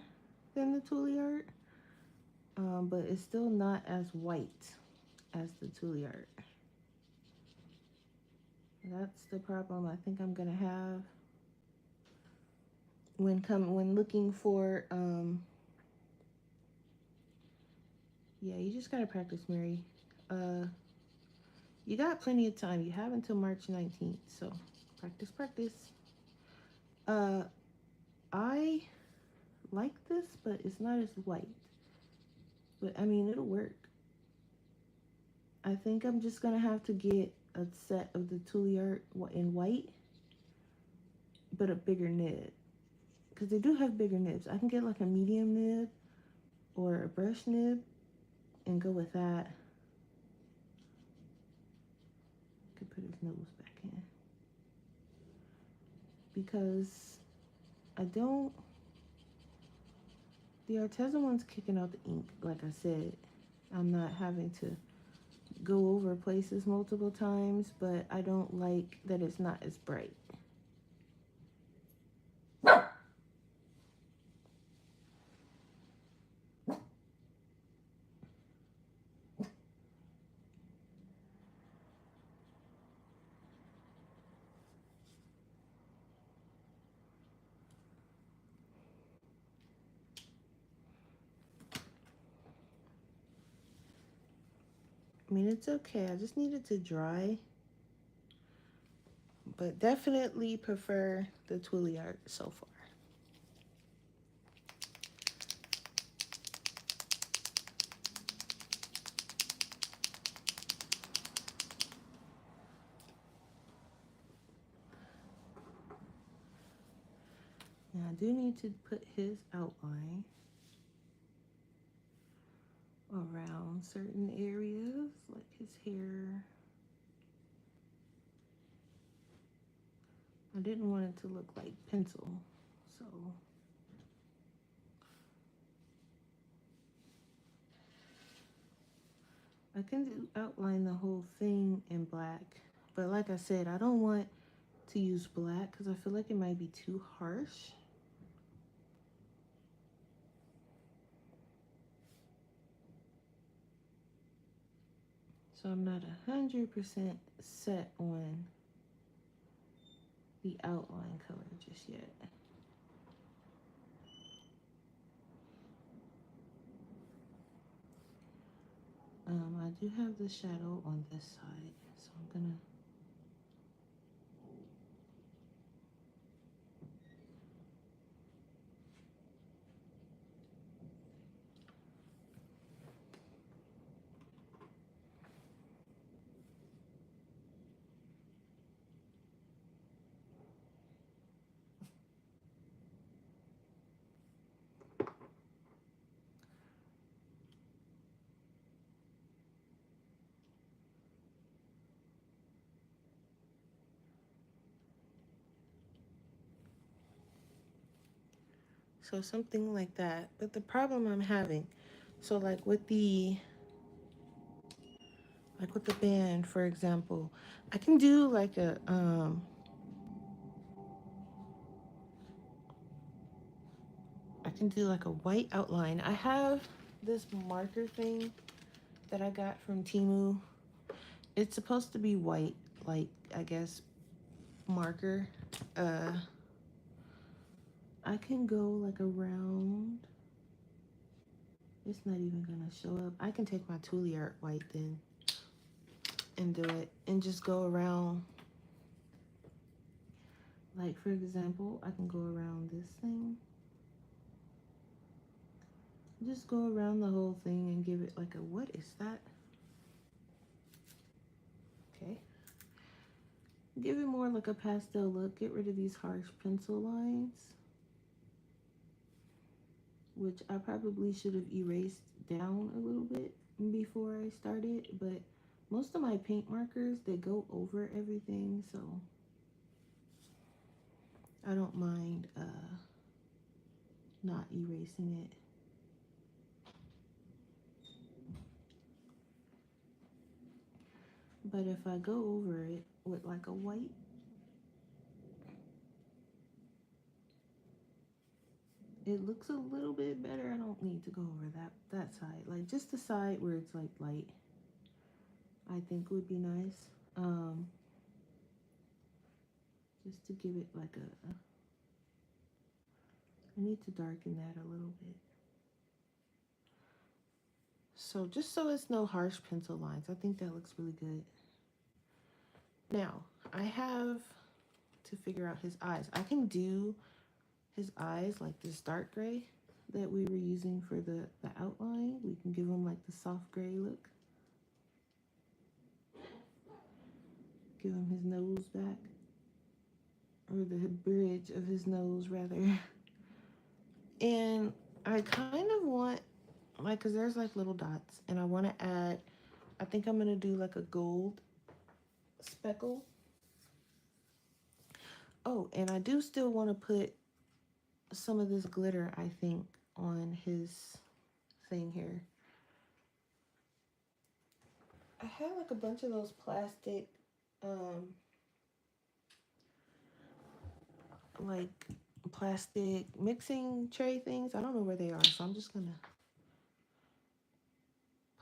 than the Tulliard. But it's still not as white as the Tulliard. That's the problem I think I'm gonna have when looking for yeah, you just gotta practice, Mary. You got plenty of time. You have until March 19th, so practice. I like this, but it's not as white. But I mean, it'll work. I think I'm just gonna have to get a set of the Tulliard in white, but a bigger nib. Because they do have bigger nibs. I can get like a medium nib or a brush nib and go with that. Could put his nose back in. Because the Artezan one's kicking out the ink, like I said. I'm not having to go over places multiple times, but I don't like that it's not as bright. I mean, it's okay. I just need it to dry. But definitely prefer the Tulliard so far. Now I do need to put his outline around certain areas, like his hair. I didn't want it to look like pencil, so I can outline the whole thing in black. But like I said, I don't want to use black because I feel like it might be too harsh. So I'm not 100% set on the outline color just yet. I do have the shadow on this side, so I'm gonna so something like that. But the problem I'm having, so like with the band, for example, I can do like a white outline. I have this marker thing that I got from Temu, It's supposed to be white, like, I guess, marker. Uh, I can go like around. It's not even gonna show up. I can take my Toolie Art white then and do it and just go around. Like, for example, I can go around this thing. Just go around the whole thing and give it like a, what is that? Okay. Give it more like a pastel look. Get rid of these harsh pencil lines, which I probably should have erased down a little bit before I started, but most of my paint markers, they go over everything, so I don't mind not erasing it. But if I go over it with like a white, it looks a little bit better. I don't need to go over that side. Like just the side where it's like light, I think would be nice. Just to give it like a, I need to darken that a little bit. So just so it's no harsh pencil lines, I think that looks really good. Now, I have to figure out his eyes. I can do his eyes like this dark gray that we were using for the outline. We can give him like the soft gray look. Give him his nose back. Or the bridge of his nose, rather. And I kind of want, like, because there's like little dots, and I want to add, I think I'm going to do like a gold speckle. Oh, and I do still want to put some of this glitter, I think, on his thing here. I had like a bunch of those plastic, like plastic mixing tray things. I don't know where they are, so I'm just gonna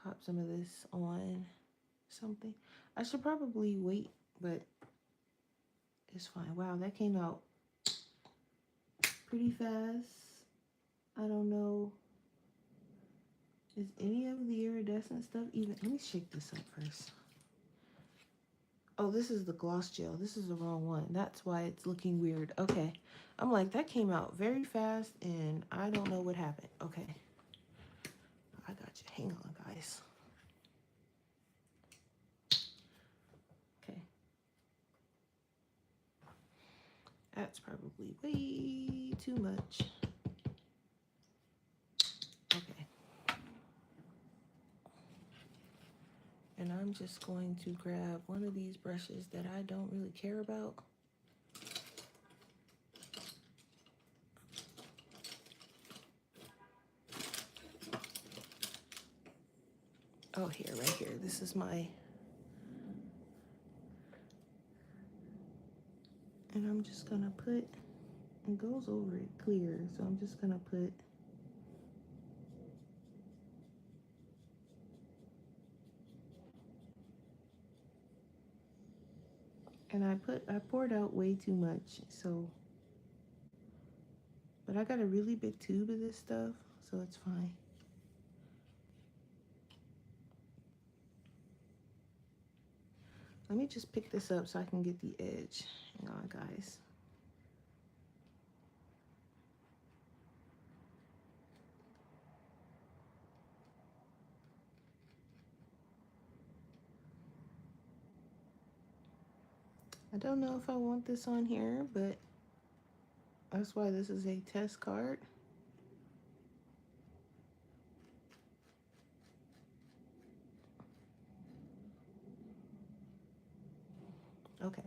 pop some of this on something. I should probably wait, but it's fine. Wow, that came out pretty fast. I don't know. Is any of the iridescent stuff even? Let me shake this up first. Oh, this is the gloss gel. This is the wrong one. That's why it's looking weird. Okay. I'm like, that came out very fast, and I don't know what happened. Okay. I got you. Hang on, guys. Okay. That's probably way too much. Okay. And I'm just going to grab one of these brushes that I don't really care about. Oh, here, right here. This is my, and I'm just gonna put, it goes over it clear, so I'm just gonna put, and I poured out way too much, so, but I got a really big tube of this stuff, so it's fine. Let me just pick this up so I can get the edge. Hang on, guys. I don't know if I want this on here, but that's why this is a test card. Okay.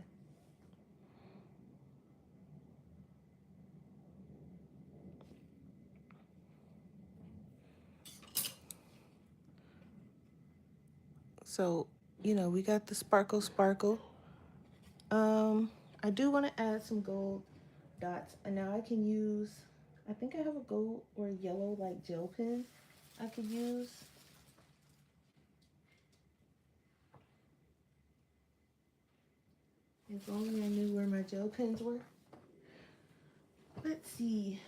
So, you know, we got the sparkle sparkle. I do want to add some gold dots, and now I can use, I think I have a gold or yellow like gel pen I could use. If only I knew where my gel pens were. Let's see.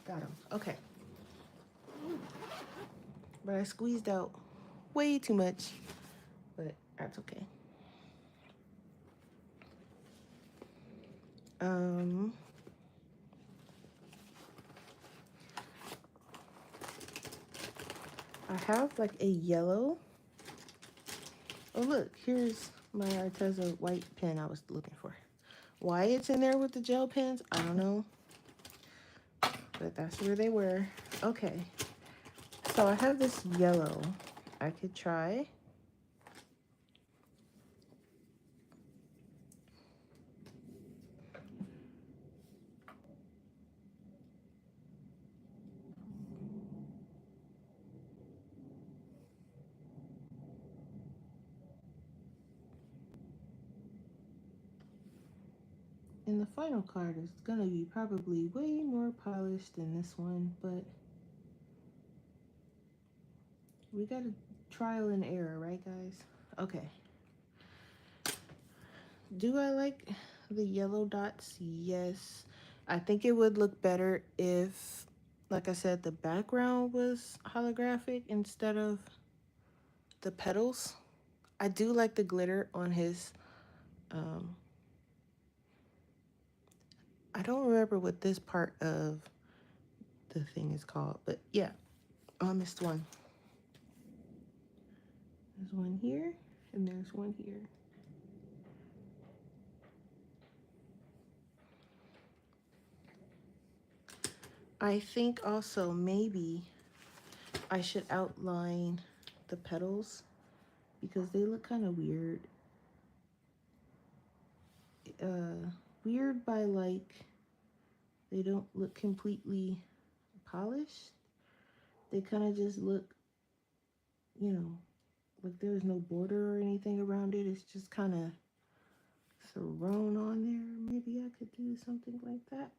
Got them. Okay. But I squeezed out way too much. But that's okay. I have like a yellow. Oh look, here's my Arteza white pen I was looking for. Why it's in there with the gel pens, I don't know. But that's where they were. Okay. So I have this yellow I could try. And the final card is gonna be probably way more polished than this one, but we gotta trial and error, right guys? Okay. Do I like the yellow dots? Yes. I think it would look better if, like I said, the background was holographic instead of the petals. I do like the glitter on his, I don't remember what this part of the thing is called, but yeah. Oh, I missed one. There's one here, and there's one here. I think also maybe I should outline the petals because they look kind of weird. Weird by like they don't look completely polished. They kind of just look, you know, like there's no border or anything around it. It's just kind of thrown on there. Maybe I could do something like that.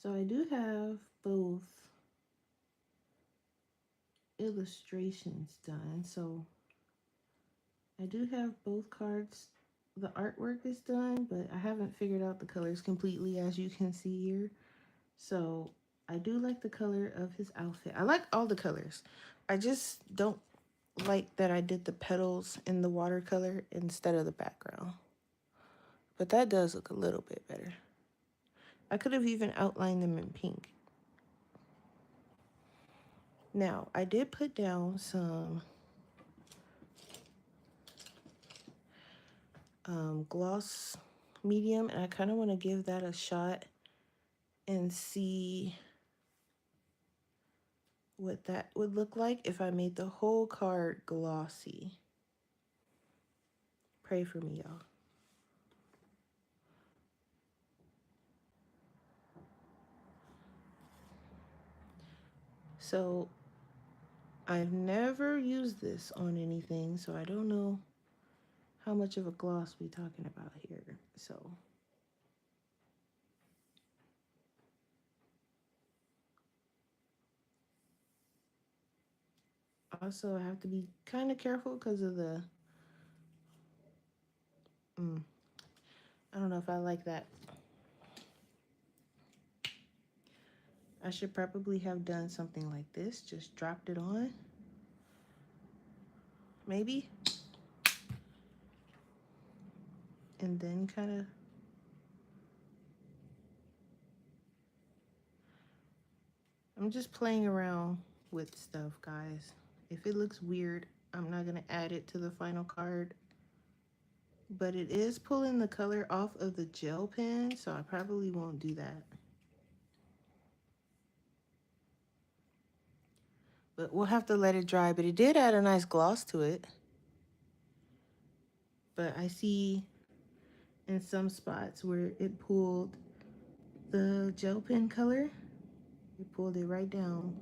So I do have both illustrations done. So I do have both cards. The artwork is done, but I haven't figured out the colors completely, as you can see here. So I do like the color of his outfit. I like all the colors. I just don't like that I did the petals in the watercolor instead of the background. But that does look a little bit better. I could have even outlined them in pink. Now, I did put down some gloss medium, and I kind of want to give that a shot and see what that would look like if I made the whole card glossy. Pray for me, y'all. So I've never used this on anything, so I don't know how much of a gloss we talking about here. So also I have to be kind of careful because of the I don't know if I like that. I should probably have done something like this, just dropped it on. Maybe. And then kind of I'm just playing around with stuff, guys. If it looks weird, I'm not going to add it to the final card. But it is pulling the color off of the gel pen, so I probably won't do that. But we'll have to let it dry. But it did add a nice gloss to it. But I see in some spots where it pulled the gel pen color. It pulled it right down.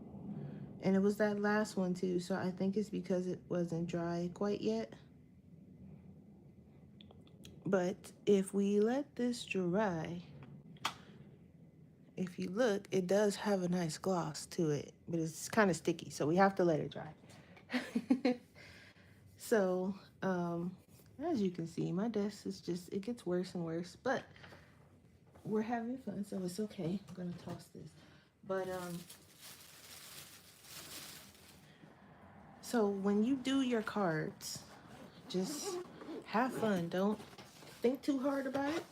And it was that last one too, so I think it's because it wasn't dry quite yet. But if we let this dry, if you look, it does have a nice gloss to it, but it's kind of sticky, so we have to let it dry. So, as you can see, my desk is just, it gets worse and worse, but we're having fun, so it's okay. I'm gonna toss this. But, so when you do your cards, just have fun. Don't think too hard about it.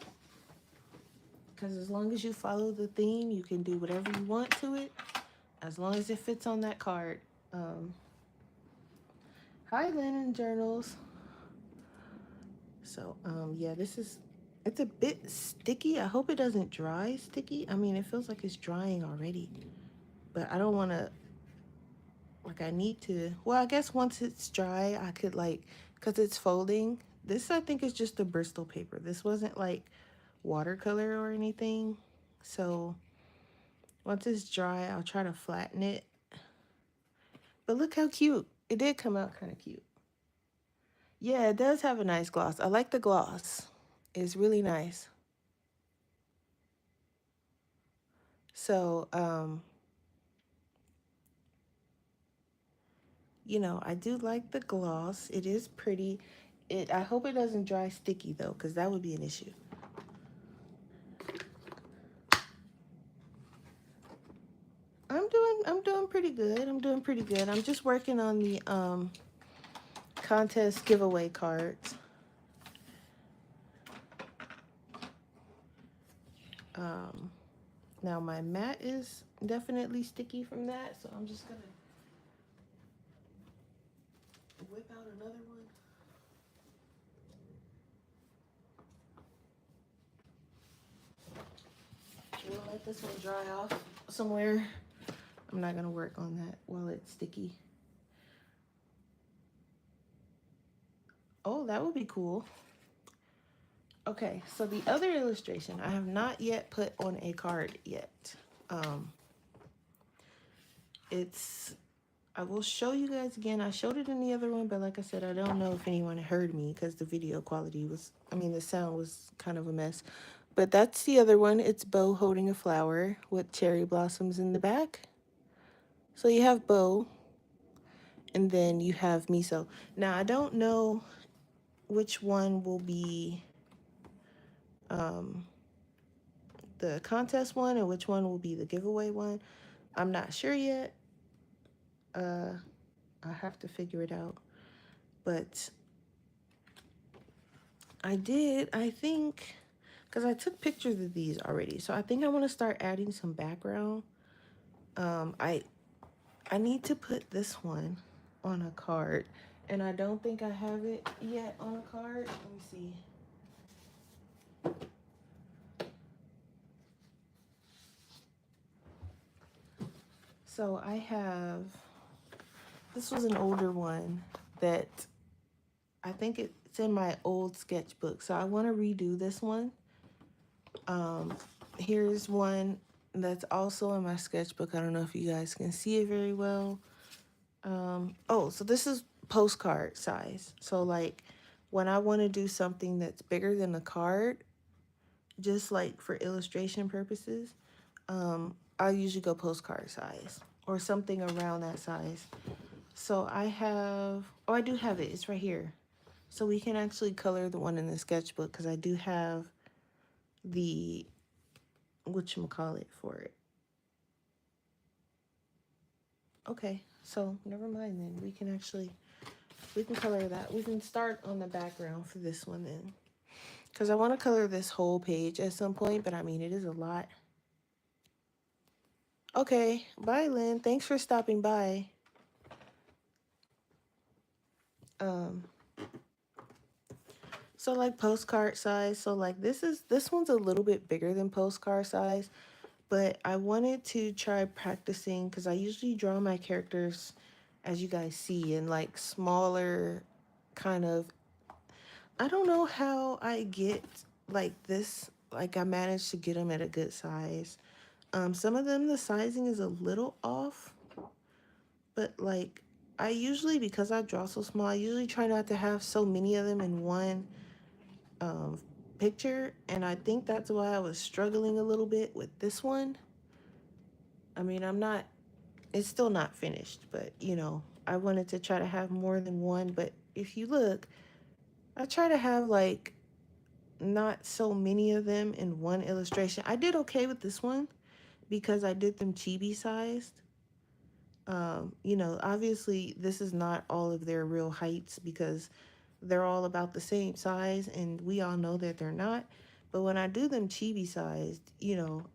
Because as long as you follow the theme, you can do whatever you want to it. As long as it fits on that card. Um, Hi, Linen Journals. So, yeah, it's a bit sticky. I hope it doesn't dry sticky. I mean, it feels like it's drying already. But I don't want to, like, I need to, well, I guess once it's dry, I could, like, because it's folding. This, I think, is just a Bristol paper. This wasn't, like, watercolor or anything. So, once it's dry, I'll try to flatten it. But look how cute. It did come out kind of cute. Yeah, it does have a nice gloss. I like the gloss. It's really nice. So, I do like the gloss. It is pretty. I hope it doesn't dry sticky though, because that would be an issue. I'm doing pretty good. I'm doing pretty good. I'm just working on the contest giveaway cards. Um Now my mat is definitely sticky from that, so I'm just gonna whip out another one. We'll let this one dry off somewhere. I'm not gonna work on that while it's sticky. Oh, that would be cool. Okay, so the other illustration I have not yet put on a card yet. Um, I will show you guys again. I showed it in the other one, but like I said, I don't know if anyone heard me because the video quality the sound was kind of a mess. But that's the other one. It's Bo holding a flower with cherry blossoms in the back. So you have Bo, and then you have Miso. Now, I don't know which one will be the contest one and which one will be the giveaway one. I'm not sure yet. I have to figure it out. But I think, because I took pictures of these already. So I think I want to start adding some background. I need to put this one on a card. And I don't think I have it yet on a card. Let me see. So I have, this was an older one that I think it's in my old sketchbook. So I want to redo this one. Here's one that's also in my sketchbook. I don't know if you guys can see it very well. So this is postcard size. So like when I want to do something that's bigger than a card, just like for illustration purposes, I usually go postcard size or something around that size. So I do have it. It's right here. So we can actually color the one in the sketchbook because I do have the whatchamacallit for it. Okay, so never mind then. We can color that. We can start on the background for this one then. Because I want to color this whole page at some point, but I mean, it is a lot. Okay, bye, Lynn. Thanks for stopping by. Um, so like postcard size. So like this one's a little bit bigger than postcard size, but I wanted to try practicing because I usually draw my characters, as you guys see, in like smaller kind of, I don't know how I get like this, like I managed to get them at a good size. Some of them, the sizing is a little off, but like because I draw so small, I usually try not to have so many of them in one um, picture, and I think that's why I was struggling a little bit with this one. I mean, it's still not finished, but I wanted to try to have more than one. But if you look, I try to have like not so many of them in one illustration. I did okay with this one because I did them chibi sized. Obviously, this is not all of their real heights because they're all about the same size, and we all know that they're not. But when I do them chibi sized,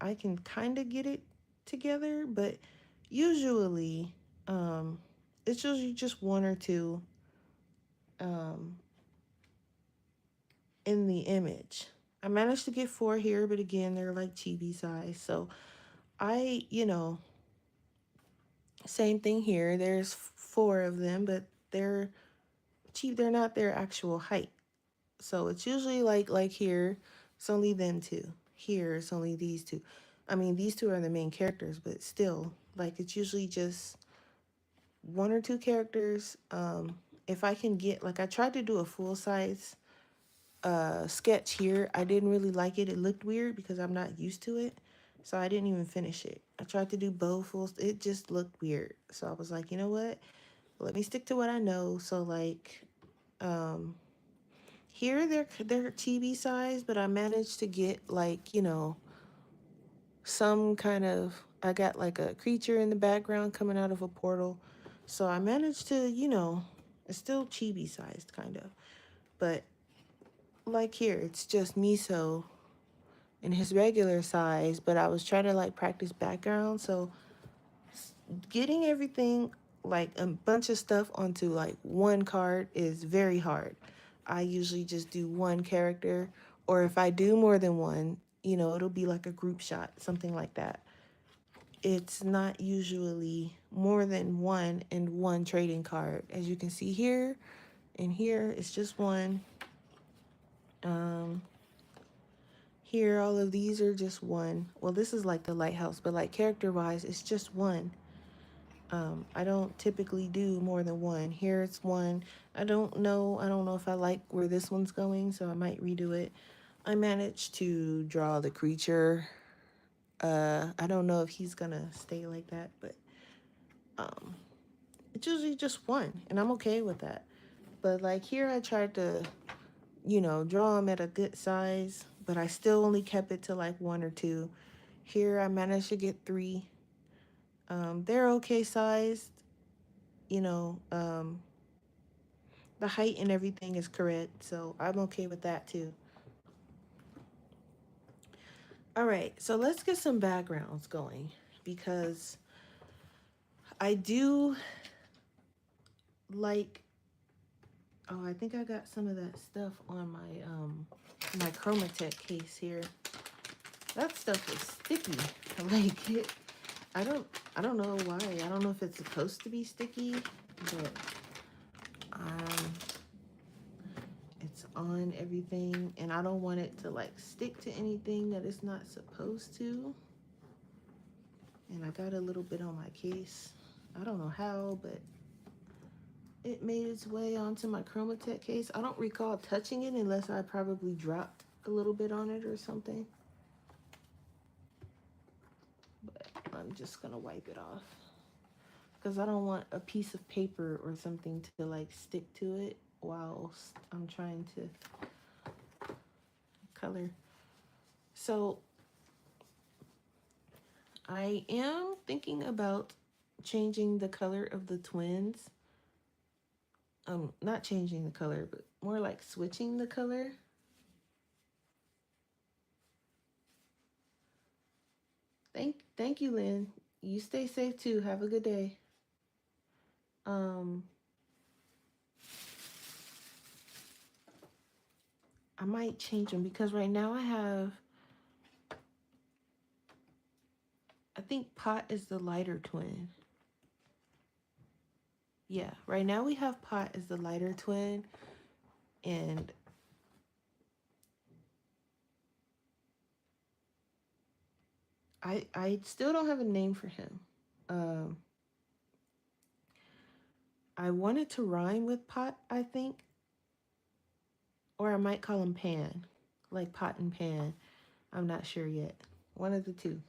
I can kind of get it together, but usually, um, it's usually just one or two um, in the image. I managed to get four here, but again, they're like chibi size. So I, same thing here. There's four of them, but they're cheap. They're not their actual height. So it's usually like here, it's only them two. Here, it's only these two. I mean, these two are the main characters, but still, like it's usually just one or two characters. If I can get like I tried to do a full size sketch here. I didn't really like it. It looked weird because I'm not used to it. So I didn't even finish it. I tried to do both full. It just looked weird. So I was like, you know what? Let me stick to what I know. So like, um, here they're chibi size, but I managed to get like some kind of. I got like a creature in the background coming out of a portal. So I managed to it's still chibi sized kind of, but like here it's just miso in his regular size, but I was trying to like practice background. So getting everything like a bunch of stuff onto like one card is very hard. I usually just do one character, or if I do more than one, it'll be like a group shot, something like that. It's not usually more than one and one trading card. As you can see here and here, it's just one. Um, Here, all of these are just one. Well, this is like the lighthouse, but like character wise, it's just one. I don't typically do more than one. Here it's one. I don't know. I don't know if I like where this one's going, so I might redo it. I managed to draw the creature. I don't know if he's gonna stay like that, but um, it's usually just one, and I'm okay with that. But like here, I tried to, draw him at a good size, but I still only kept it to like one or two. Here, I managed to get three. They're okay sized. You know, um, the height and everything is correct, so I'm okay with that too. All right, so let's get some backgrounds going because I do like. Oh, I think I got some of that stuff on my Chromatech case here. That stuff is sticky. Like it, I don't I don't know why. I don't know if it's supposed to be sticky, but um it's on everything and I don't want it to like stick to anything that it's not supposed to. And I got a little bit on my case. I don't know how, but it made its way onto my Chromatech case. I don't recall touching it unless I probably dropped a little bit on it or something. But I'm just gonna wipe it off because I don't want a piece of paper or something to like stick to it whilst I'm trying to color. So I am thinking about changing the color of the twins. Not changing the color, but more like switching the color. Thank you, Lynn. You stay safe too. Have a good day. Um, I might change them because right now I think Pot is the lighter twin. Yeah, right now we have Pot as the lighter twin, and I still don't have a name for him. Um, I wanted to rhyme with Pot, I think, Or I might call him Pan, like pot and pan. I'm not sure yet. One of the two.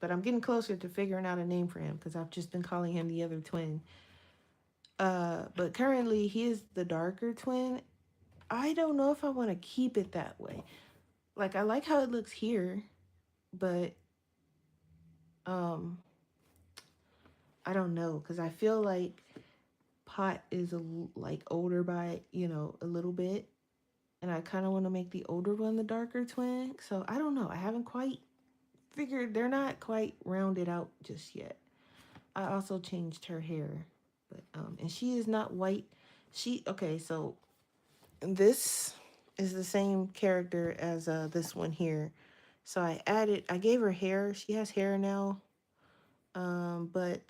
But I'm getting closer to figuring out a name for him because I've just been calling him the other twin. But currently he is the darker twin. I don't know if I want to keep it that way. Like I like how it looks here, but um I don't know because I feel like Pot is like older by, a little bit, and I kind of want to make the older one the darker twin. So I don't know. I haven't quite figured. They're not quite rounded out just yet. I also changed her hair, but and she is not white. Okay. So this is the same character as this one here. So I gave her hair. She has hair now. But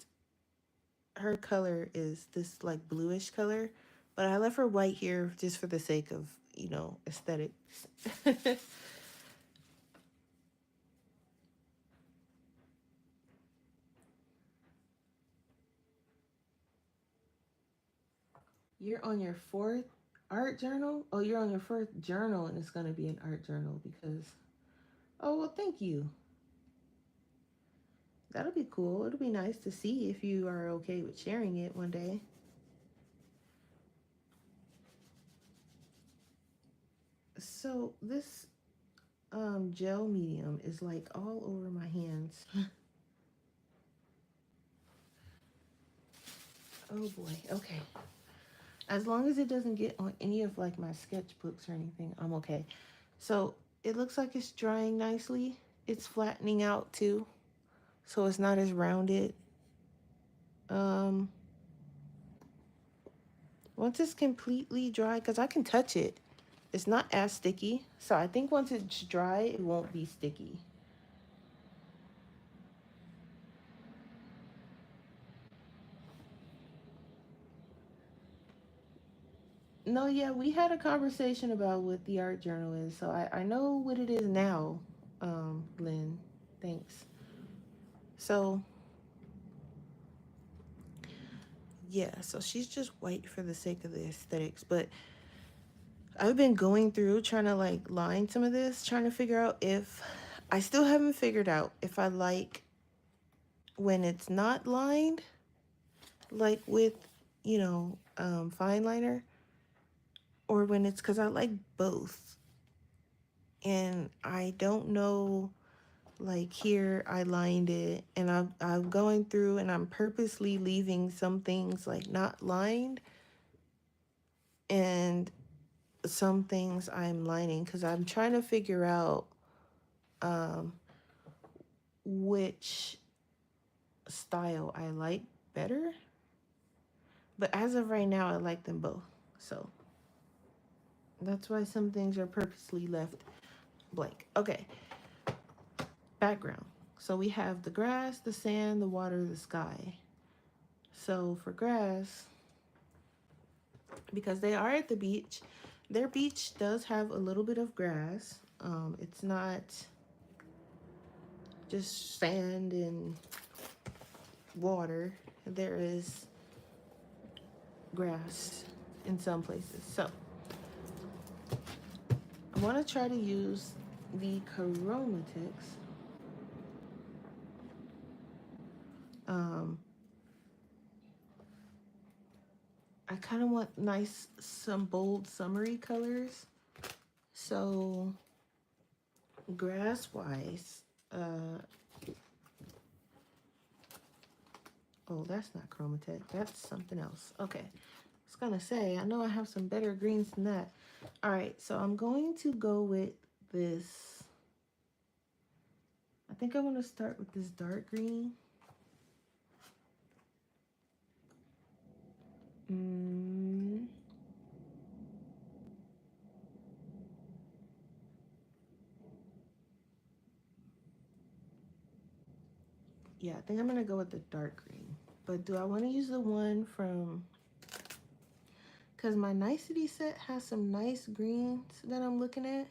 her color is this like bluish color, but I left her white here just for the sake of, aesthetics. You're on your fourth art journal? Oh, you're on your first journal and it's going to be an art journal because, oh, well, thank you. That'll be cool. It'll be nice to see if you are okay with sharing it one day. So this gel medium is like all over my hands. Oh boy. Okay. As long as it doesn't get on any of like my sketchbooks or anything, I'm okay. So it looks like it's drying nicely. It's flattening out too, so it's not as rounded. Um, Once it's completely dry, because I can touch it, it's not as sticky. So I think once it's dry, it won't be sticky. No, yeah, we had a conversation about what the art journal is, so I know what it is now, Lynn. Thanks. So yeah, so she's just white for the sake of the aesthetics, but I've been going through trying to like line some of this, trying to figure out if I still haven't figured out if I like when it's not lined, like with, fine liner, or when it's because I like both. And I don't know, like here I lined it and I'm going through and I'm purposely leaving some things like not lined and some things I'm lining because I'm trying to figure out um, which style I like better. But as of right now, I like them both. So that's why some things are purposely left blank. Okay, background. So we have the grass, the sand, the water, the sky. So for grass, because they are at the beach, their beach does have a little bit of grass. It's not just sand and water. There is grass in some places. So I want to try to use the chromatics. Um, I kind of want nice, some bold, summery colors. So grass wise, oh, that's not chromatec. That's something else. Okay. I was gonna say, I know I have some better greens than that. All right, so I'm going to go with this. I think I want to start with this dark green. Mm. Yeah, I think I'm gonna go with the dark green. But do I want to use the one from? Because my Nicety set has some nice greens that I'm looking at.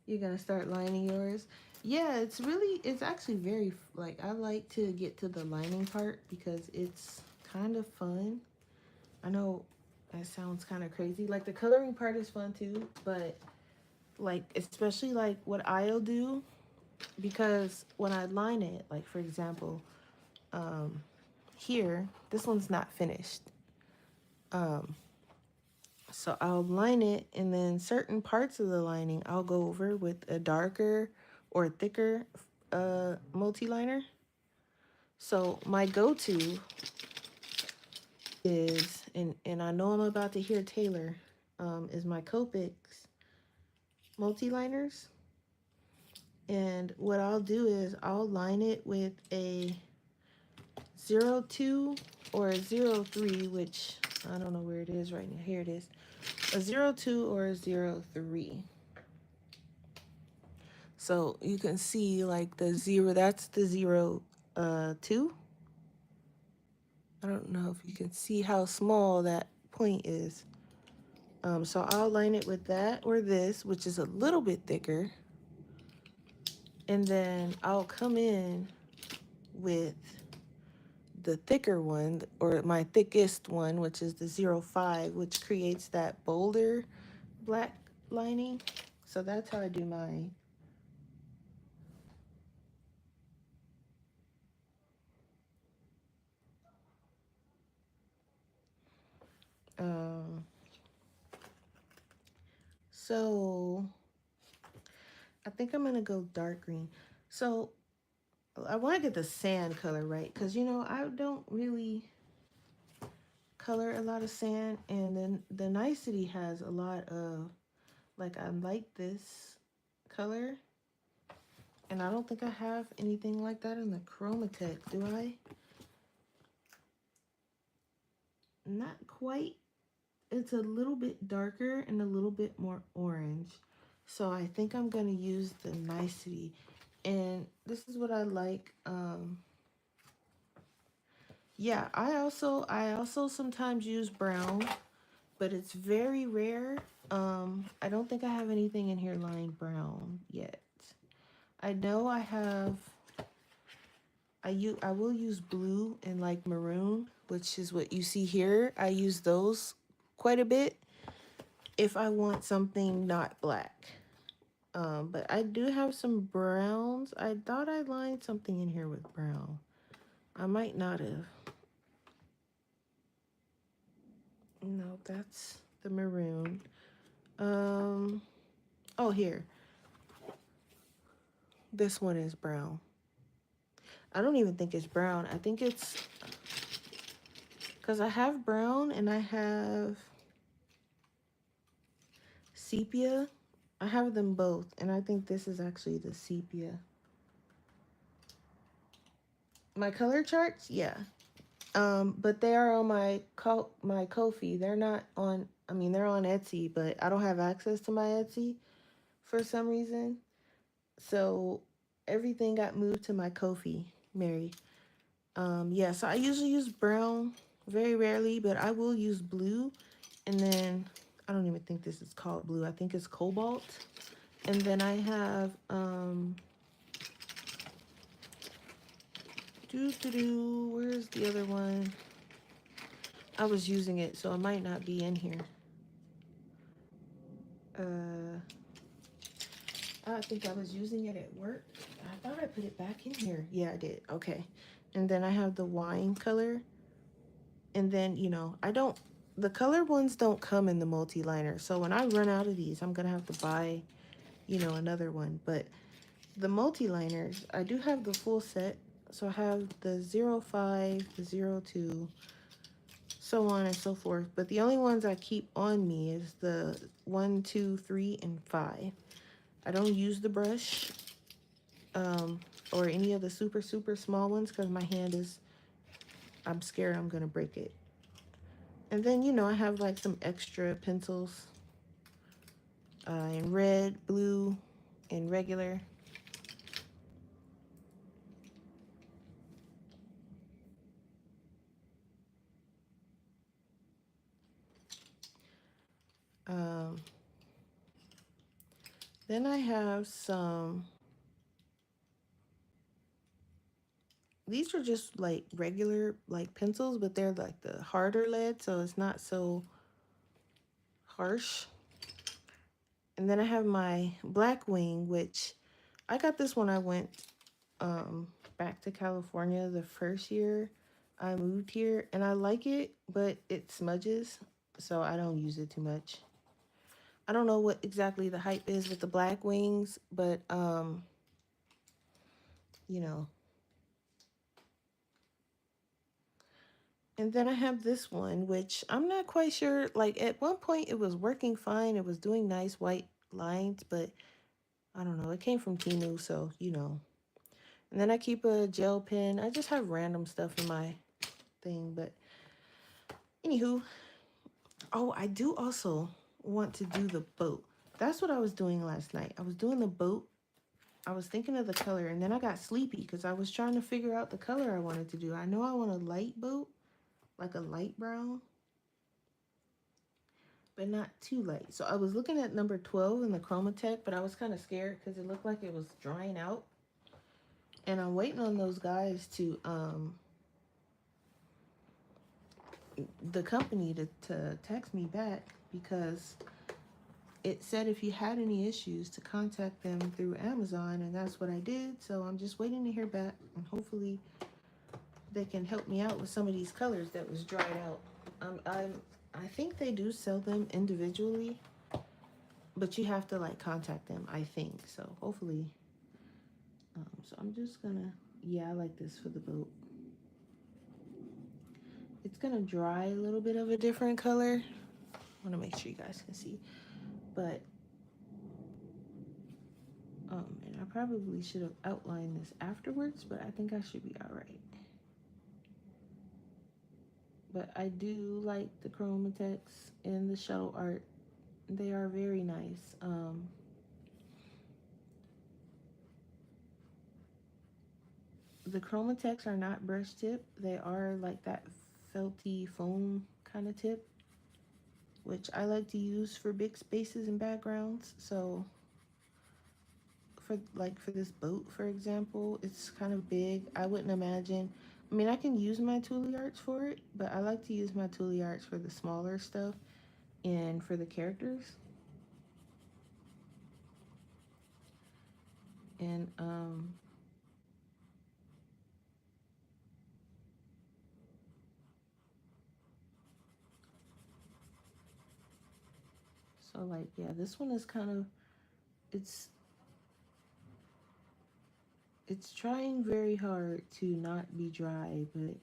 You're gonna start lining yours. Yeah, it's actually very, like, I like to get to the lining part because it's kind of fun. I know that sounds kind of crazy. Like the coloring part is fun too, but like especially like what I'll do, because when I line it, like for example, um here, this one's not finished. Um so I'll line it, and then certain parts of the lining I'll go over with a darker or thicker multi-liner. So my go-to is, and I know I'm about to hear Taylor, is my Copics multi-liners. And what I'll do is I'll line it with a 02 or a 03, which I don't know where it is right now. Here it is. A 02 or a 03. So you can see like the zero, that's the 02. I don't know if you can see how small that point is. So I'll line it with that or this, which is a little bit thicker. And then I'll come in with the thicker one, or my thickest one, which is the 05, which creates that bolder black lining. So that's how I do mine. Um, so I think I'm gonna go dark green. So I want to get the sand color right, because you know I don't really color a lot of sand, and then the Nicety has a lot of, like, I like this color, and I don't think I have anything like that in the Chromatech, do I? Not quite. It's a little bit darker and a little bit more orange. So I think I'm going to use the Nicety. And this is what I like. Yeah, I also sometimes use brown, but it's very rare. I don't think I have anything in here lined brown yet. I know I have, I will use blue and like maroon, which is what you see here. I use those quite a bit if I want something not black. But I do have some browns. I thought I lined something in here with brown. I might not have. No, that's the maroon. Um, oh, here. This one is brown. I don't even think it's brown. I think it's because I have brown and I have sepia. I have them both, and I think this is actually the sepia. My color charts, yeah. But they are on my Ko-fi. They're not on. I mean, they're on Etsy, but I don't have access to my Etsy for some reason. So everything got moved to my Ko-fi, Mary. Yeah. So I usually use brown, very rarely, but I will use blue, and then I don't even think this is called blue. I think it's cobalt, and then I have where's the other one? I was using it, so it might not be in here. I think I was using it at work. I thought I put it back in here. Yeah, I did. Okay. And then I have the wine color. And then, you know, the color ones don't come in the multi-liner. So when I run out of these, I'm going to have to buy, you know, another one. But the multi-liners, I do have the full set. So I have the 05, the 02, so on and so forth. But the only ones I keep on me is the 1, 2, 3, and 5. I don't use the brush or any of the super, super small ones because my hand is, I'm scared I'm going to break it. And then, you know, I have like some extra pencils in red, blue, and regular. Um, then I have some these are just like regular like pencils, but they're like the harder lead, so it's not so harsh. And then I have my black wing, which I got this when I went um back to California the first year I moved here, and I like it, but it smudges, so I don't use it too much. I don't know what exactly the hype is with the black wings, but you know. And then I have this one, which I'm not quite sure. Like at one point, it was working fine. It was doing nice white lines, but I don't know. It came from Temu, so you know. And then I keep a gel pen. I just have random stuff in my thing. But anywho, oh, I do also want to do the boat. That's what I was doing last night. I was doing the boat. I was thinking of the color, and then I got sleepy because I was trying to figure out the color I wanted to do. I know I want a light boat, like a light brown, but not too light. So I was looking at number 12 in the Chromatech, but I was kind of scared because it looked like it was drying out. And I'm waiting on those guys to the company to text me back because it said if you had any issues to contact them through Amazon, and that's what I did. So I'm just waiting to hear back, and hopefully they can help me out with some of these colors that was dried out. I think they do sell them individually, but you have to like contact them, I think. So hopefully, so I'm just gonna, yeah, I like this for the boat. It's gonna dry a little bit of a different color. I want to make sure you guys can see, but and I probably should have outlined this afterwards, but I think I should be all right. But I do like the Chromatex and the shuttle art. They are very nice. The Chromatex are not brush tip. They are like that felty foam kind of tip, which I like to use for big spaces and backgrounds. So for this boat, for example, it's kind of big. I wouldn't imagine. I mean, I can use my Toolie arts for it, but I like to use my Toolie arts for the smaller stuff and for the characters. And so like yeah, this one is kind of it's it's trying very hard to not be dry, but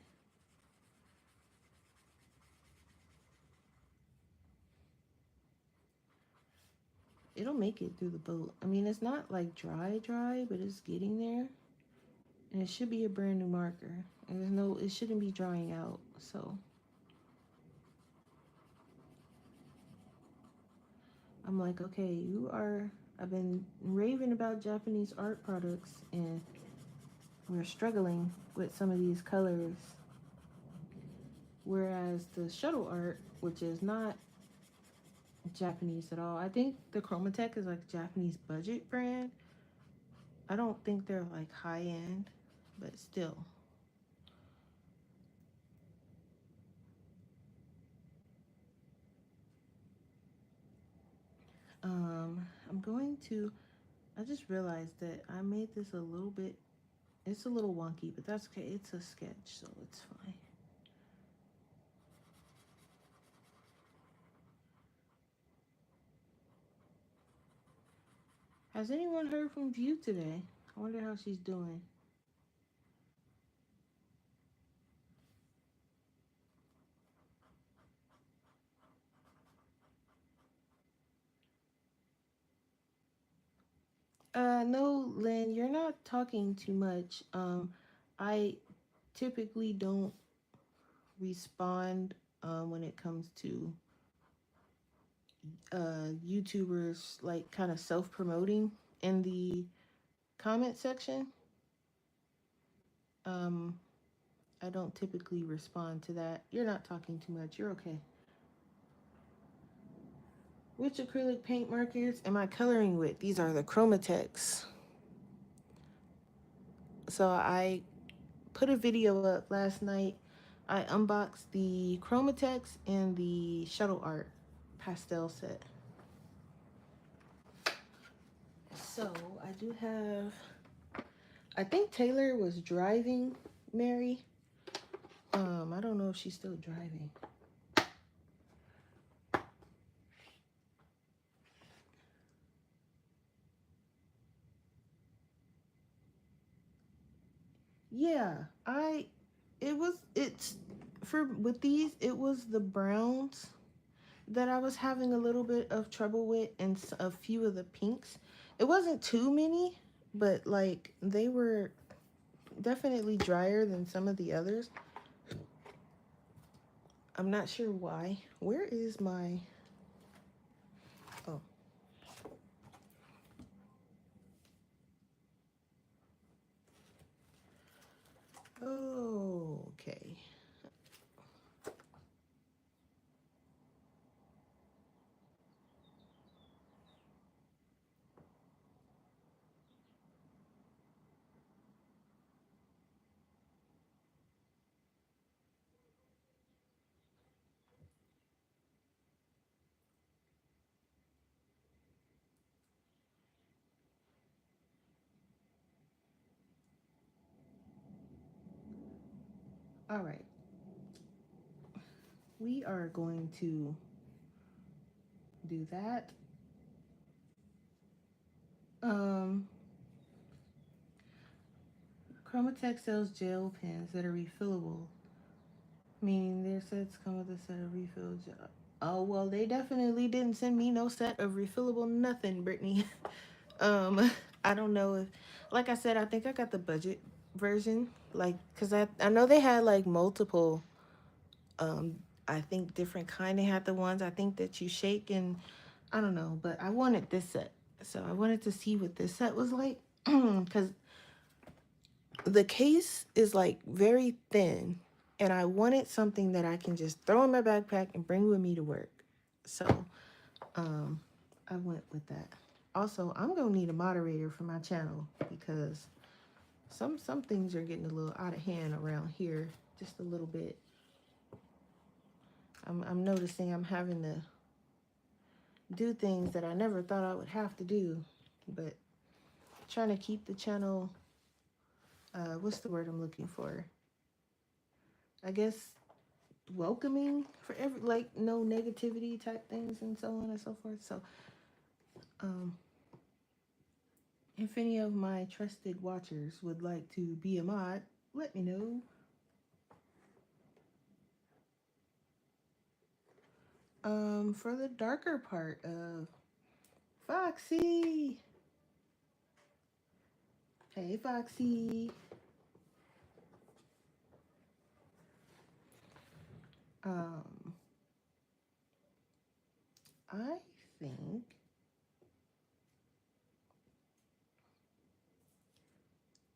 it'll make it through the boat. I mean, it's not like dry, but it's getting there. And it should be a brand new marker. And there's no, it shouldn't be drying out. So I'm like, okay, I've been raving about Japanese art products, and we're struggling with some of these colors. Whereas the shuttle art, which is not Japanese at all, I think the Chromatech is like a Japanese budget brand. I don't think they're like high end, but still. I'm going to. I just realized that I made this a little bit. It's a little wonky, but that's okay. It's a sketch, so it's fine. Has anyone heard from View today? I wonder how she's doing. No, Lynn, you're not talking too much. I typically don't respond when it comes to YouTubers like kind of self promoting in the comment section. Um, I don't typically respond to that. You're not talking too much. You're okay. Which acrylic paint markers am I coloring with? These are the Chromatex. So I put a video up last night. I unboxed the Chromatex and the Shuttle Art pastel set. So I do have, I think Taylor was driving Mary. I don't know if she's still driving. Yeah, it's for, with these, it was the browns that I was having a little bit of trouble with, and a few of the pinks. It wasn't too many, but like they were definitely drier than some of the others. I'm not sure why. Where is my, oh. Oh, okay. All right. We are going to do that. Um, Chromatex sells gel pens that are refillable, meaning their sets come with a set of refill gel. Oh, well, they definitely didn't send me no set of refillable nothing, Brittany. um, I don't know if, like I said, I think I got the budget version, like, because I know they had like multiple, um, I think different kind. They had the ones I think that you shake, and I don't know, but I wanted this set. So I wanted to see what this set was like, because the case is like very thin, and I wanted something that I can just throw in my backpack and bring with me to work. So um I went with that. Also, I'm gonna need a moderator for my channel because some things are getting a little out of hand around here, just a little bit. I'm noticing I'm having to do things that I never thought I would have to do, but trying to keep the channel, what's the word I'm looking for? I guess welcoming for every, like, no negativity type things and so on and so forth. So um if any of my trusted watchers would like to be a mod, let me know. For the darker part of Foxy. Hey Foxy. um I think,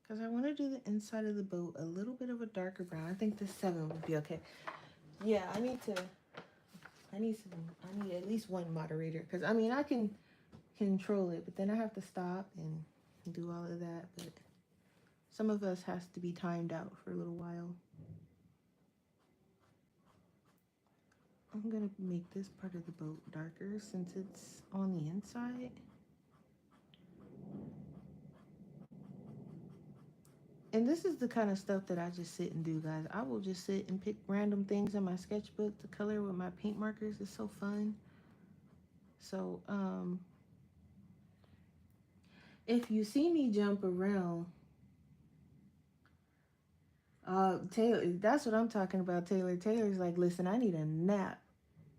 because I want to do the inside of the boat a little bit of a darker brown. I think the 7 would be okay. Yeah, I need at least one moderator, because I mean I can control it, but then I have to stop and do all of that. But some of us has to be timed out for a little while. I'm gonna make this part of the boat darker since it's on the inside. And this is the kind of stuff that I just sit and do, guys. I will just sit and pick random things in my sketchbook to color with my paint markers. It's so fun. So if you see me jump around, Taylor, that's what I'm talking about. Taylor's like, listen, I need a nap.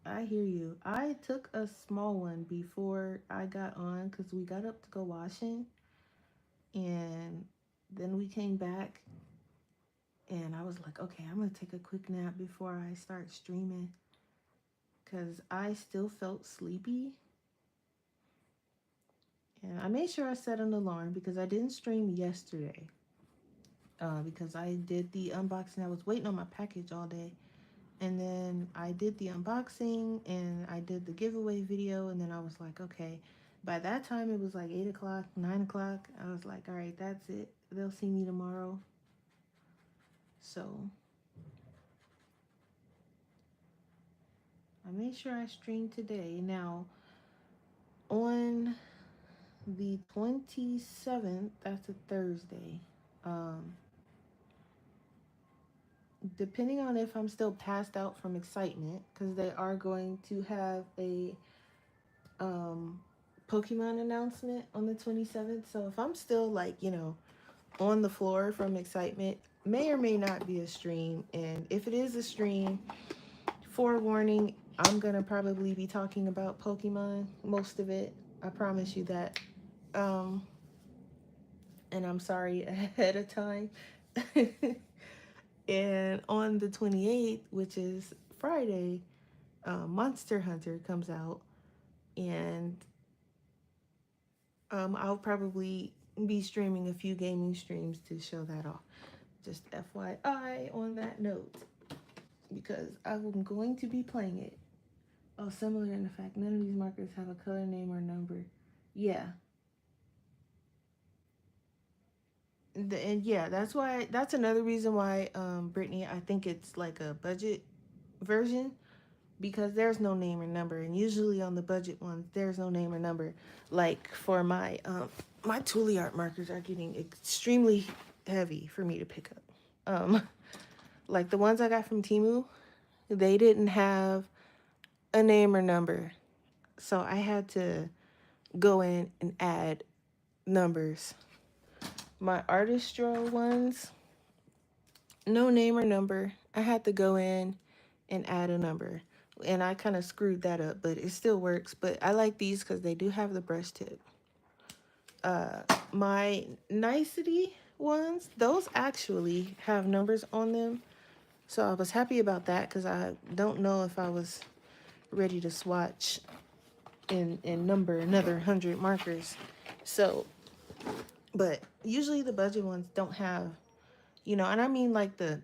I hear you. I took a small one before I got on because we got up to go washing, and then we came back, and I was like, okay, I'm gonna take a quick nap before I start streaming because I still felt sleepy. And I made sure I set an alarm because I didn't stream yesterday, because I did the unboxing. I was waiting on my package all day. And then I did the unboxing and I did the giveaway video. And then I was like, okay, by that time it was like 8 o'clock, 9 o'clock. I was like, all right, that's it. They'll see me tomorrow. So I made sure I streamed today. Now, on the 27th, that's a Thursday. Um, Depending on if I'm still passed out from excitement, because they are going to have a um, Pokemon announcement on the 27th. So if I'm still like, on the floor from excitement, may or may not be a stream. And if it is a stream, forewarning, I'm going to probably be talking about Pokemon, most of it. I promise you that. Um, and I'm sorry ahead of time. And on the 28th, which is Friday, Monster Hunter comes out, and I'll probably be streaming a few gaming streams to show that off. Just FYI on that note, because I'm going to be playing it. Oh, similar in the fact none of these markers have a color name or number. Yeah. And yeah, that's another reason why, Brittany, I think it's like a budget version, because there's no name or number, and usually on the budget ones there's no name or number. Like for my Toolie art markers are getting extremely heavy for me to pick up. Like the ones I got from Temu, they didn't have a name or number, so I had to go in and add numbers. My Artistro ones, no name or number. I had to go in and add a number. And I kind of screwed that up, but it still works. But I like these because they do have the brush tip. My Nicety ones, those actually have numbers on them. So I was happy about that because I don't know if I was ready to swatch and number another 100 markers. So, but usually the budget ones don't have, and I mean like the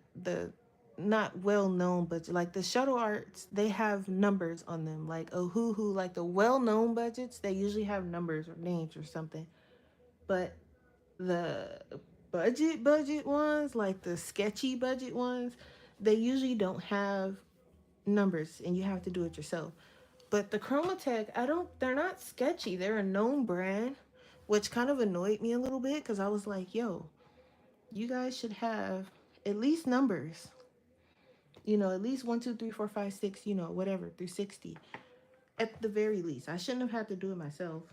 not well known, but like the shuttle arts, they have numbers on them. Like Ohuhu, like the well known budgets, they usually have numbers or names or something. But the budget ones, like the sketchy budget ones, they usually don't have numbers, and you have to do it yourself. But the Chromatech, they're not sketchy. They're a known brand, which kind of annoyed me a little bit because I was like, yo, you guys should have at least numbers. At least 1, 2, 3, 4, 5, 6, whatever, through 60. At the very least. I shouldn't have had to do it myself,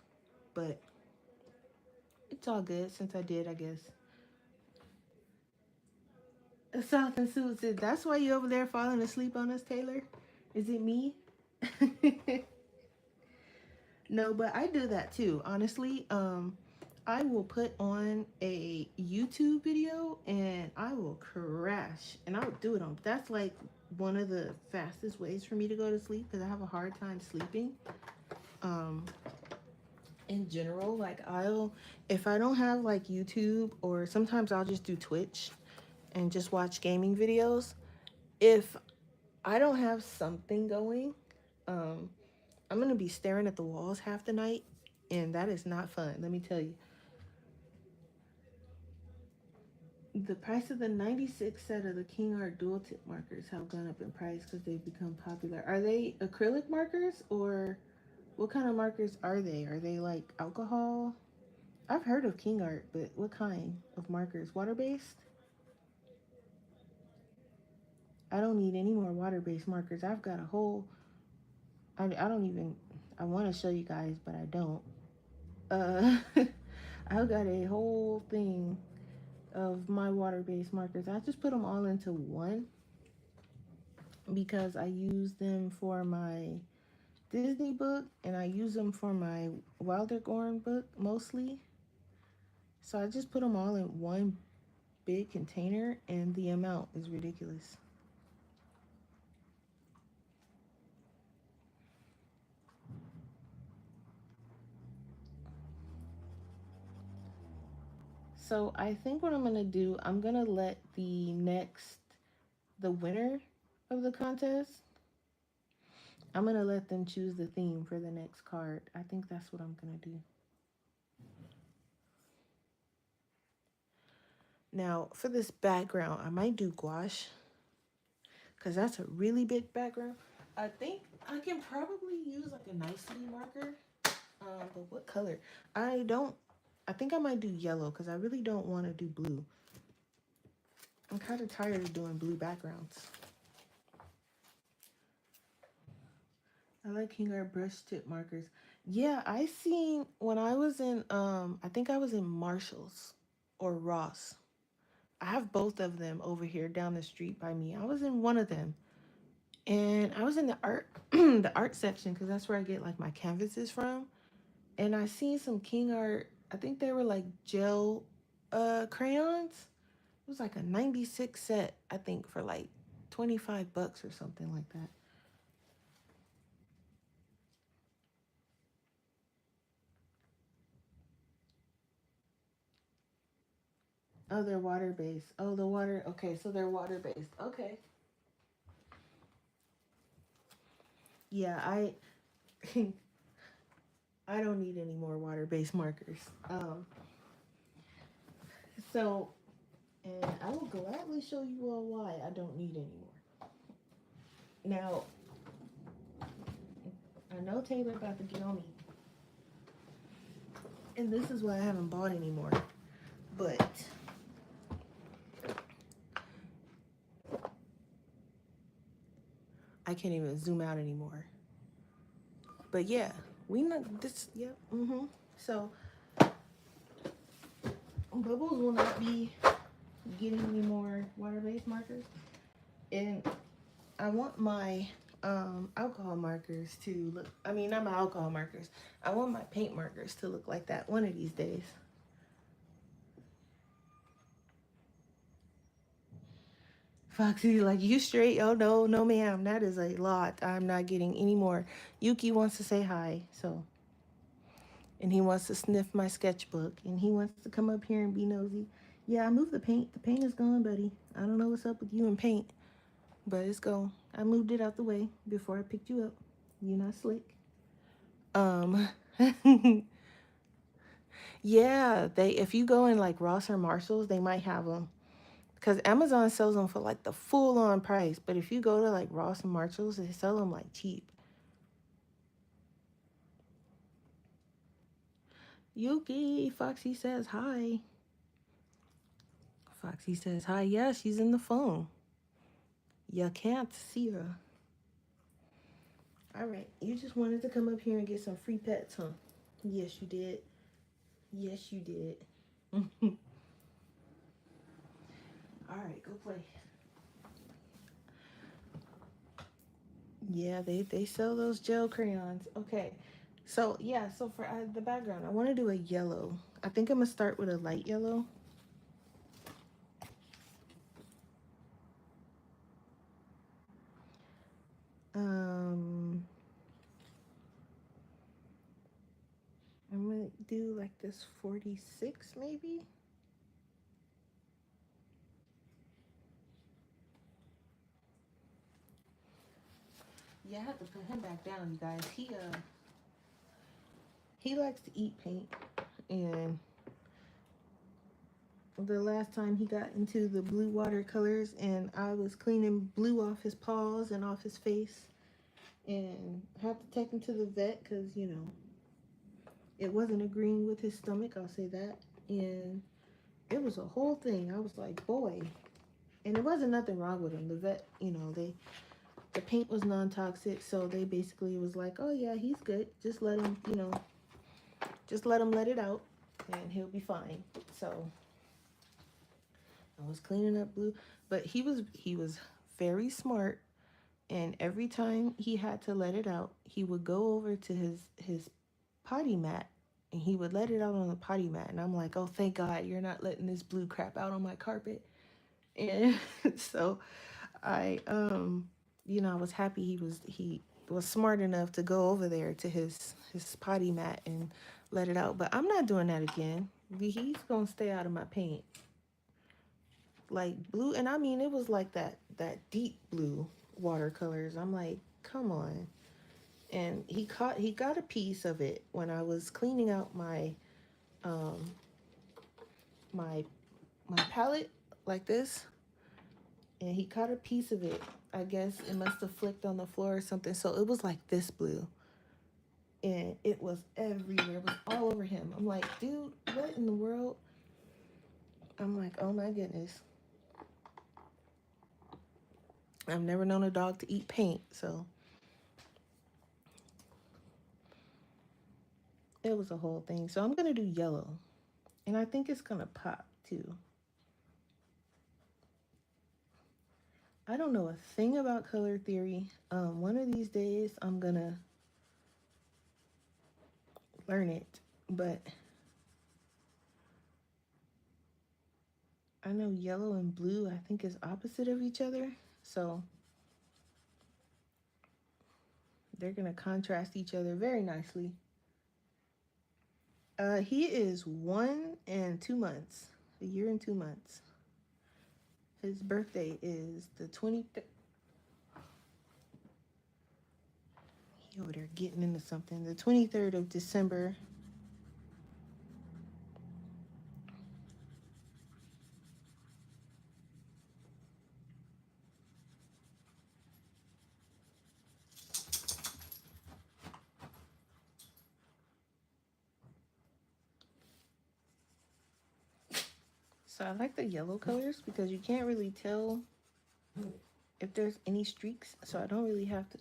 but it's all good since I did, I guess. South and Sue said, that's why you over there falling asleep on us, Taylor? Is it me? No, but I do that too, honestly. I will put on a YouTube video and I will crash, and I'll do it on. That's like one of the fastest ways for me to go to sleep because I have a hard time sleeping. Um, in general, like if I don't have like YouTube, or sometimes I'll just do Twitch and just watch gaming videos. If I don't have something going, um, I'm gonna be staring at the walls half the night, and that is not fun. Let me tell you. The price of the 96 set of the King Art dual tip markers have gone up in price because they've become popular. Are they acrylic markers, or what kind of markers are they? Are they like alcohol? I've heard of King Art, but what kind of markers? Water-based? I don't need any more water-based markers. I've got a whole... I don't even... I want to show you guys, but I don't. I've got a whole thing of my water-based markers. I just put them all into one because I use them for my Disney book and I use them for my Wildergorn book mostly. So I just put them all in one big container, and the amount is ridiculous. So I think what I'm going to do, I'm going to let the winner of the contest, I'm going to let them choose the theme for the next card. I think that's what I'm going to do. Now, for this background, I might do gouache because that's a really big background. I think I can probably use like a nicety marker. But what color? I don't. I think I might do yellow because I really don't want to do blue. I'm kind of tired of doing blue backgrounds. I like King Art brush tip markers. Yeah, I seen when I was in I think I was in Marshall's or Ross. I have both of them over here down the street by me. I was in one of them. And I was in the art the art section because that's where I get like my canvases from. And I seen some King Art, I think they were like gel crayons. It was like a 96 set, I think, for like 25 bucks or something like that. Oh, they're water based. Oh, the water. Okay, so they're water based. Okay. Yeah, I don't need any more water based markers. So and I will gladly show you all why I don't need any more. Now, I know Taylor about to get on me, and this is why I haven't bought any more. But I can't even zoom out anymore. But yeah, we not this. Yep. So Bubbles will not be getting any more water-based markers, and I want my alcohol markers to look. I mean, not my alcohol markers. I want my paint markers to look like that one of these days. Foxy, like, you straight? Oh no, no, ma'am. That is a lot. I'm not getting any more. Yuki wants to say hi, so, and he wants to sniff my sketchbook, and he wants to come up here and be nosy. Yeah, I moved the paint. The paint is gone, buddy. I don't know what's up with you and paint, but it's gone. I moved it out the way before I picked you up. You're not slick. Um, yeah, they if you go in like Ross or Marshalls, they might have them. Because Amazon sells them for like the full on price. But if you go to like Ross and Marshalls, they sell them like cheap. Yuki, Foxy says hi. Foxy says hi. Yeah, she's in the phone. You can't see her. All right. You just wanted to come up here and get some free pets, huh? Yes, you did. Yes, you did. All right, go play. Yeah, they sell those gel crayons. Okay. So, yeah, so for the background, I want to do a yellow. I think I'm going to start with a light yellow. Um, I'm gonna do like this 46 maybe. Yeah, I have to put him back down, you guys. He likes to eat paint, and the last time he got into the blue watercolors, and I was cleaning blue off his paws and off his face, and had to take him to the vet because it wasn't agreeing with his stomach. I'll say that, and it was a whole thing. I was like, boy, and there wasn't nothing wrong with him. The vet, the paint was non-toxic, so they basically was like, oh yeah, he's good, just let him, just let him let it out and he'll be fine. So I was cleaning up blue, but he was very smart, and every time he had to let it out, he would go over to his potty mat, and he would let it out on the potty mat, and I'm like, oh, thank God you're not letting this blue crap out on my carpet. And so I was happy he was smart enough to go over there to his potty mat and let it out. But I'm not doing that again. He's gonna stay out of my paint. Like blue, and I mean it was like that deep blue watercolors. I'm like, come on. And he got a piece of it when I was cleaning out my um my my palette like this, and he caught a piece of it. I guess it must have flicked on the floor or something. So it was like this blue, and it was everywhere. It was all over him. I'm like, dude, what in the world? I'm like, oh my goodness. I've never known a dog to eat paint, so it was a whole thing. So I'm gonna do yellow, and I think it's gonna pop too. I don't know a thing about color theory. One of these days I'm gonna learn it, but I know yellow and blue I think is opposite of each other, so they're gonna contrast each other very nicely. He is 1 and 2 months, a year and 2 months. His birthday is the 23rd. He over there getting into something. The 23rd of December. So I like the yellow colors because you can't really tell if there's any streaks. So I don't really have to.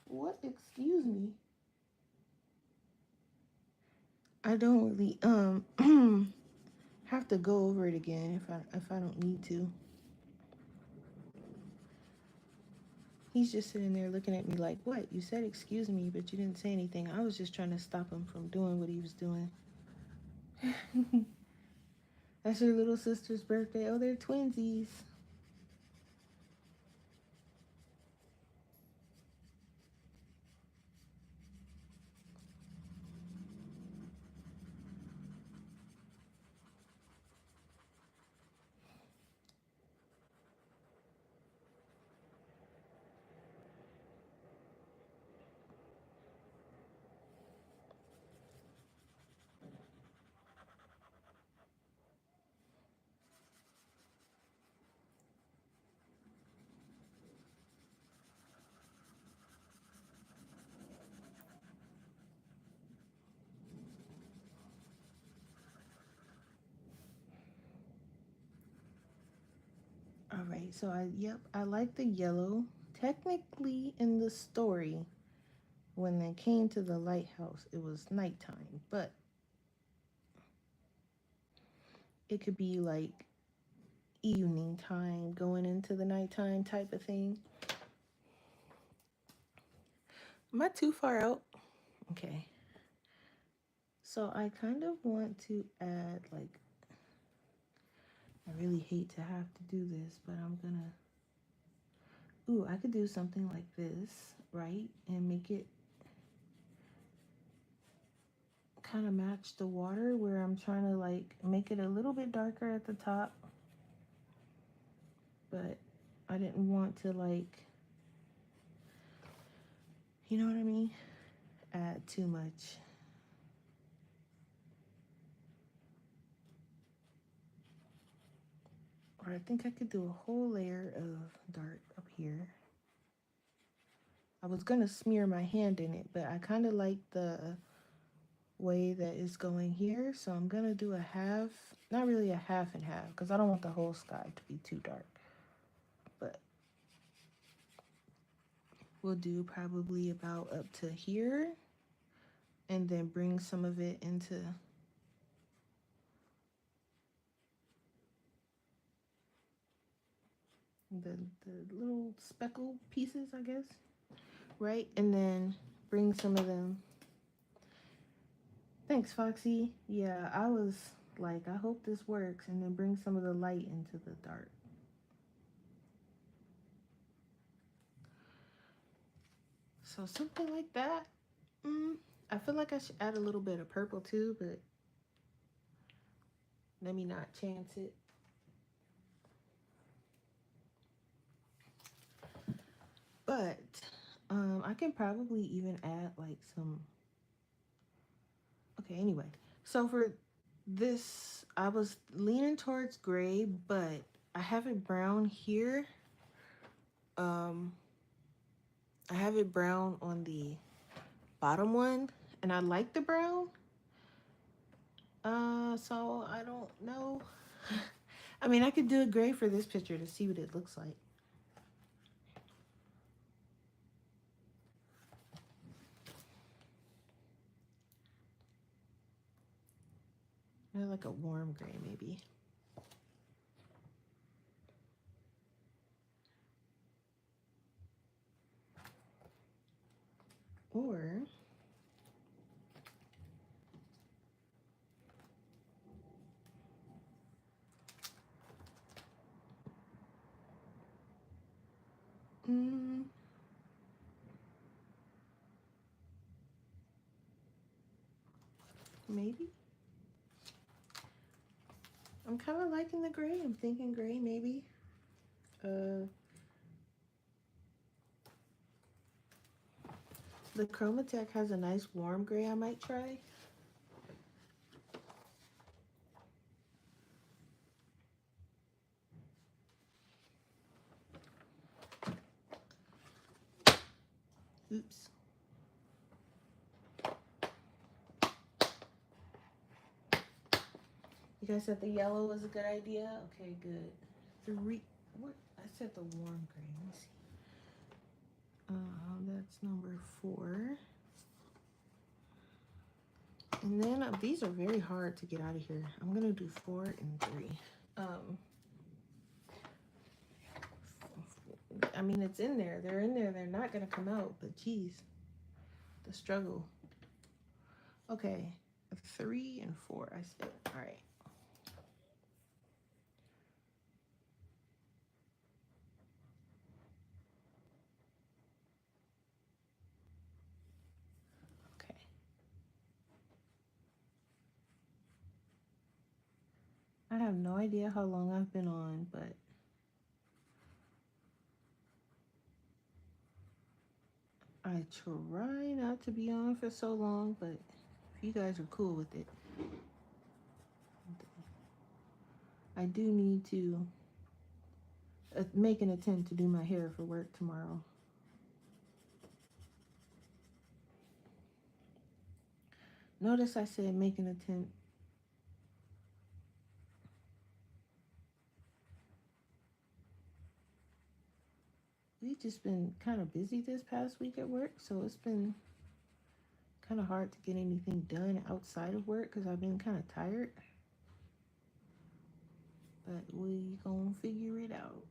What? Excuse me. I don't really have to go over it again if I don't need to. He's just sitting there looking at me like, what? You said excuse me, but you didn't say anything. I was just trying to stop him from doing what he was doing. That's your little sister's birthday. Oh, they're twinsies. All right, so I like the yellow. Technically, in the story, when they came to the lighthouse, it was nighttime, but it could be like evening time, going into the nighttime type of thing. Am I too far out? Okay. So I kind of want to add like, I really hate to have to do this, but I'm gonna, ooh, I could do something like this, right? And make it kind of match the water where I'm trying to like make it a little bit darker at the top, but I didn't want to like, you know what I mean? Add too much. Or I think I could do a whole layer of dark up here. I was gonna smear my hand in it, but I kind of like the way that it's going here, so I'm gonna do a half, not really a half and half, because I don't want the whole sky to be too dark. But we'll do probably about up to here, and then bring some of it into the little speckle pieces, I guess, right? And then bring some of them. Thanks, Foxy. Yeah, I was like, I hope this works, and then bring some of the light into the dark. So something like that. I feel like I should add a little bit of purple too, but let me not chance it. But I can probably even add like some. Okay, anyway. So for this I was leaning towards gray, but I have it brown here. Um, I have it brown on the bottom one, and I like the brown. So I don't know. I mean, I could do a gray for this picture to see what it looks like. Like a warm gray, maybe. Or mm, maybe. I'm kind of liking the gray. I'm thinking gray, maybe. The Chromatech has a nice warm gray I might try. Oops. You guys said the yellow was a good idea? Okay, good. What? I said the warm gray. Let me see. That's number 4. And then these are very hard to get out of here. I'm going to do 4 and 3. I mean, it's in there. They're in there. They're not going to come out, but geez, the struggle. Okay, 3 and 4, I said. All right. Okay. I have no idea how long I've been on, but I try not to be on for so long, but if you guys are cool with it, I do need to make an attempt to do my hair for work tomorrow. Notice I said make an attempt. We've just been kind of busy this past week at work, so it's been kind of hard to get anything done outside of work because I've been kind of tired. But we gonna figure it out.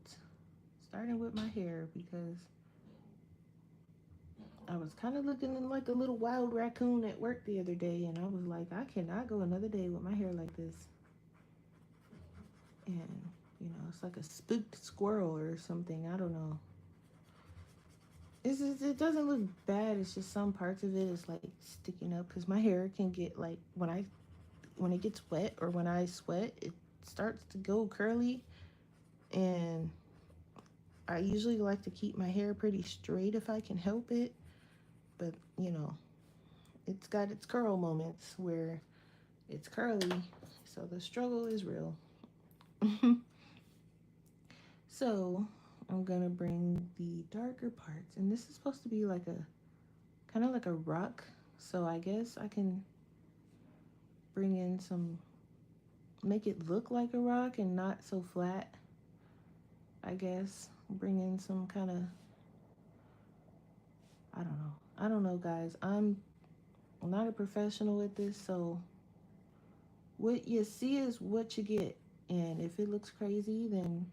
Starting with my hair because I was kind of looking like a little wild raccoon at work the other day, and I was like, I cannot go another day with my hair like this. And, you know, it's like a spooked squirrel or something. I don't know. It doesn't look bad. It's just some parts of it is like sticking up because my hair can get like when it gets wet or when I sweat, it starts to go curly, and I usually like to keep my hair pretty straight if I can help it. But, you know, it's got its curl moments where it's curly, so the struggle is real. So I'm gonna bring the darker parts, and this is supposed to be like a kind of like a rock, so I guess I can bring in some, make it look like a rock and not so flat. I guess bring in some kind of, I don't know, guys. I'm not a professional at this, so what you see is what you get, and if it looks crazy, then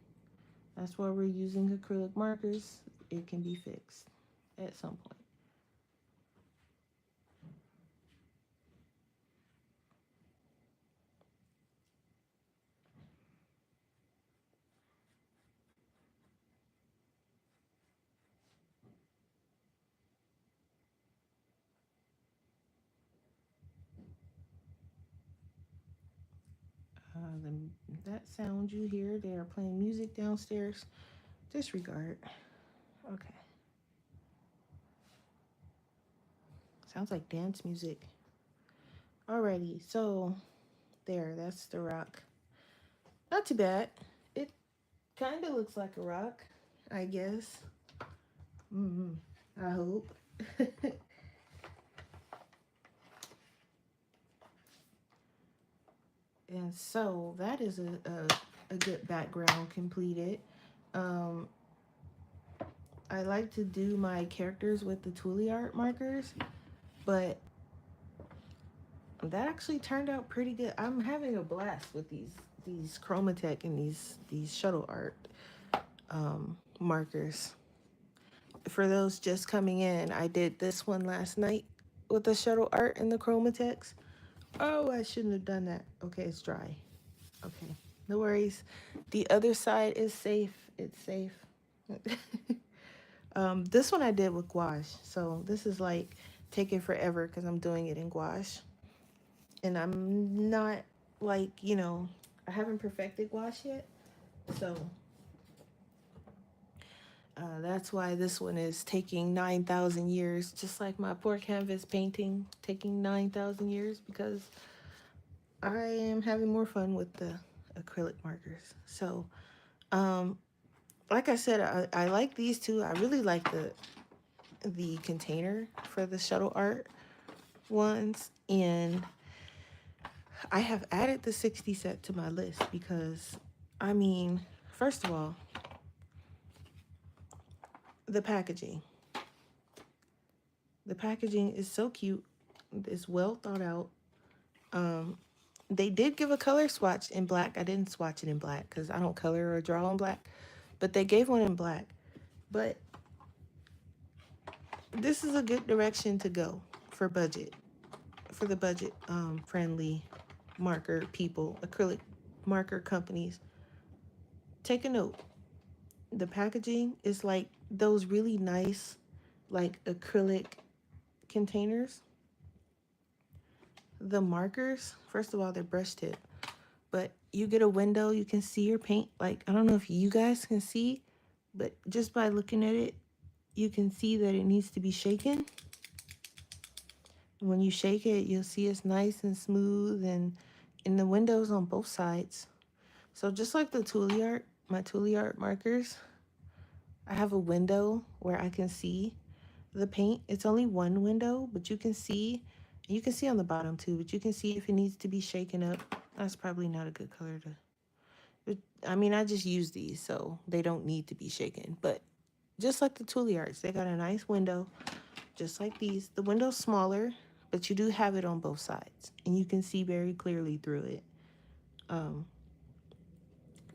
that's why we're using acrylic markers. It can be fixed at some point. That sound you hear, they are playing music downstairs. Disregard. Okay. Sounds like dance music. Alrighty, so There, that's the rock. Not too bad. It kind of looks like a rock, I guess. Mm-hmm. I hope. And so that is a good background completed. Um, I like to do my characters with the Toolie art markers, but that actually turned out pretty good. I'm having a blast with these Chromatech and these shuttle art markers. For those just coming in, I did this one last night with the shuttle art and the Chromatex. Oh, I shouldn't have done that. Okay, it's dry. Okay, no worries. The other side is safe. It's safe. This one I did with gouache. So this is like taking forever because I'm doing it in gouache. And I'm not like, I haven't perfected gouache yet. So that's why this one is taking 9,000 years, just like my poor canvas painting taking 9,000 years because I am having more fun with the acrylic markers. So, like I said, I like these two. I really like the container for the shuttle art ones. And I have added the 60 set to my list because, I mean, first of all, the packaging. The packaging is so cute. It's well thought out. Um, they did give a color swatch in black. I didn't swatch it in black because I don't color or draw in black, but they gave one in black. But this is a good direction to go for budget, for the budget friendly marker people, acrylic marker companies. Take a note. The packaging is like those really nice, like acrylic containers. The markers, first of all, they're brush tip, but you get a window, you can see your paint. Like, I don't know if you guys can see, but just by looking at it, you can see that it needs to be shaken. When you shake it, you'll see it's nice and smooth and in the windows on both sides. So just like the Toolie art, my Toolie art markers, I have a window where I can see the paint. It's only one window, but you can see on the bottom too, but you can see if it needs to be shaken up. That's probably not a good color to, but I mean, I just use these, so they don't need to be shaken. But just like the Toolie arts, they got a nice window, just like these. The window's smaller, but you do have it on both sides, and you can see very clearly through it. Um,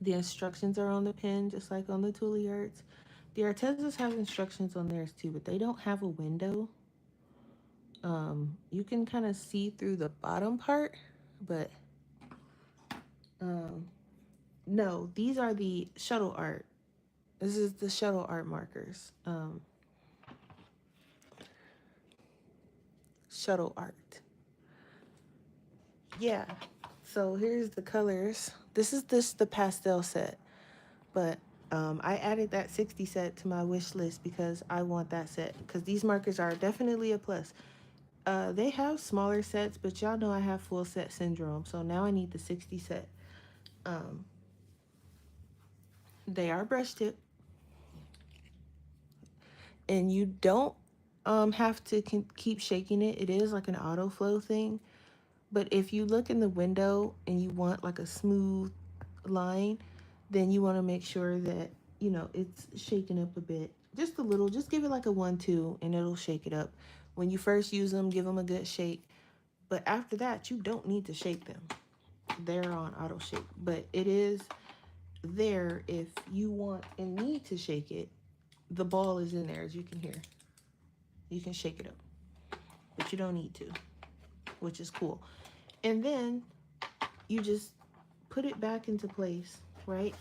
the instructions are on the pen, just like on the Toolie arts. The Artezas have instructions on theirs too, but they don't have a window. You can kind of see through the bottom part, but um, no, these are the shuttle art. This is the shuttle art markers. Shuttle art. Yeah. So here's the colors. This is the pastel set, but I added that 60 set to my wish list because I want that set because these markers are definitely a plus. They have smaller sets, but y'all know I have full set syndrome, so now I need the 60 set. Um, they are brush tip, and you don't have to keep shaking it. It is like an auto flow thing, but if you look in the window and you want like a smooth line, then you want to make sure that it's shaken up a bit, just a little. Just give it like a 1-2, and it'll shake it up. When you first use them, give them a good shake, but after that, you don't need to shake them. They're on auto shake, but it is there if you want and need to shake it. The ball is in there, as you can hear. You can shake it up, but you don't need to, which is cool. And then you just put it back into place, right?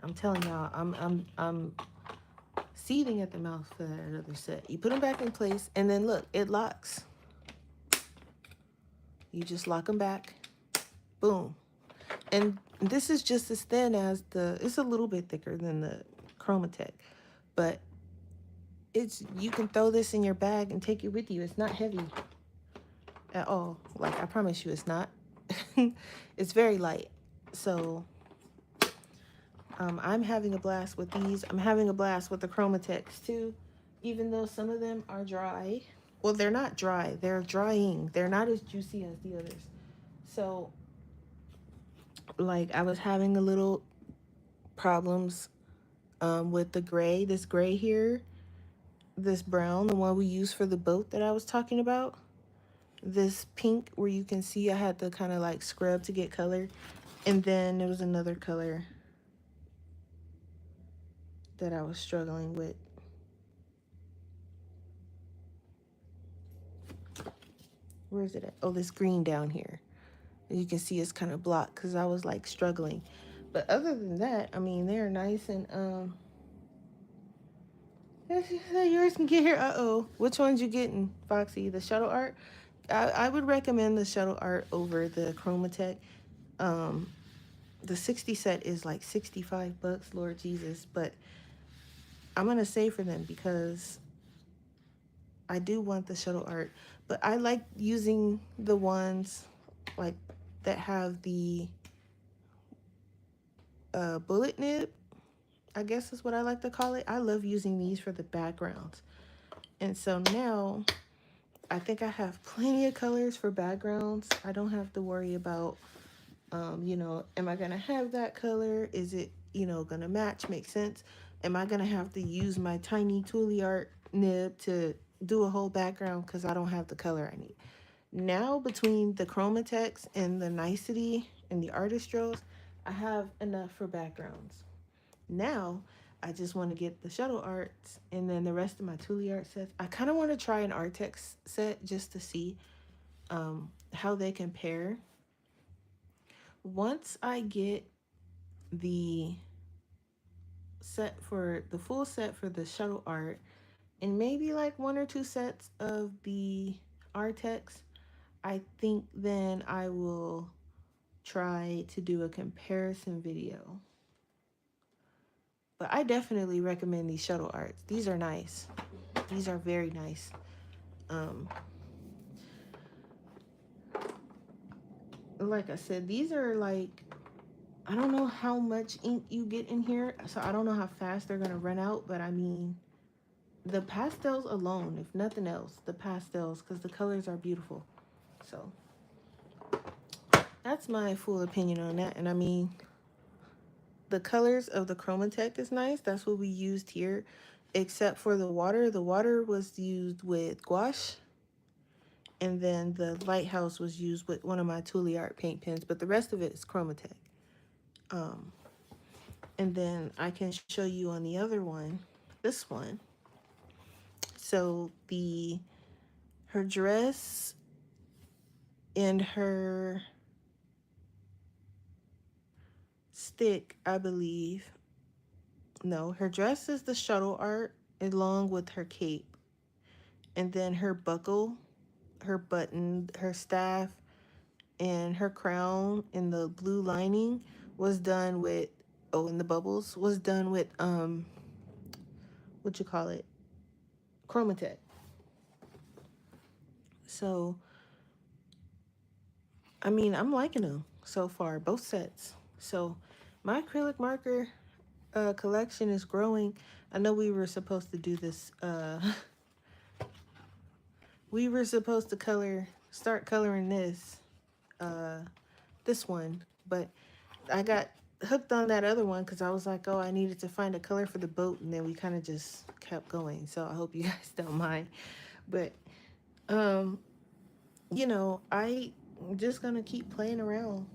I'm telling y'all, I'm seething at the mouth for that other set. You put them back in place, and then look, it locks. You just lock them back. Boom. And this is just as thin as it's a little bit thicker than the Chromatech, but you can throw this in your bag and take it with you. It's not heavy at all. Like, I promise you it's not. It's very light. So I'm having a blast with these. I'm having a blast with the Chromatex too, even though some of them are dry. Well, they're not dry. They're drying. They're not as juicy as the others. So, like, I was having a little problems with the gray. This gray here, this brown, the one we use for the boat that I was talking about. This pink, where you can see I had to kind of like scrub to get color. And then there was another color that I was struggling with. Where is it at? Oh, this green down here. You can see it's kind of blocked because I was like struggling. But other than that, I mean, they're nice and yours can get here. Uh-oh. Which ones you getting, Foxy? The shuttle art? I would recommend the shuttle art over the Chromatech. Um, the 60 set is like 65 bucks, Lord Jesus. But I'm going to save for them because I do want the shuttle art. But I like using the ones like that have the bullet nib, I guess is what I like to call it. I love using these for the backgrounds. And so now I think I have plenty of colors for backgrounds. I don't have to worry about, am I going to have that color? Is it, going to match, make sense? Am I going to have to use my tiny Toolie Art nib to do a whole background because I don't have the color I need? Now, between the Chromatex and the Nicety and the Artistros, I have enough for backgrounds. Now, I just want to get the shuttle arts and then the rest of my Toolie Art sets. I kind of want to try an Artex set just to see how they compare. Once I get the full set for the shuttle art and maybe like one or two sets of the Artex, I think then I will try to do a comparison video. But I definitely recommend these shuttle arts. These are nice. These are very nice. Like I said, these are like, I don't know how much ink you get in here, so I don't know how fast they're gonna run out, but I mean, the pastels alone, if nothing else, the pastels, because the colors are beautiful. So that's my full opinion on that. And I mean, the colors of the Chromatech is nice. That's what we used here, except for the water. The water was used with gouache, and then the lighthouse was used with one of my Toolie Art paint pens, but the rest of it is Chromatech. And then I can show you on the other one, this one. So her dress and her stick, I believe. No, her dress is the shuttle art along with her cape. And then her buckle, her button, her staff, and her crown in the blue lining was done with, and the bubbles was done with, what you call it? Chromatech. So, I mean, I'm liking them so far, both sets. So, my acrylic marker collection is growing. I know we were supposed to do this. We were supposed to start coloring this one, but I got hooked on that other one because I was like, oh, I needed to find a color for the boat, and then we kind of just kept going. So I hope you guys don't mind. But, I'm just gonna keep playing around.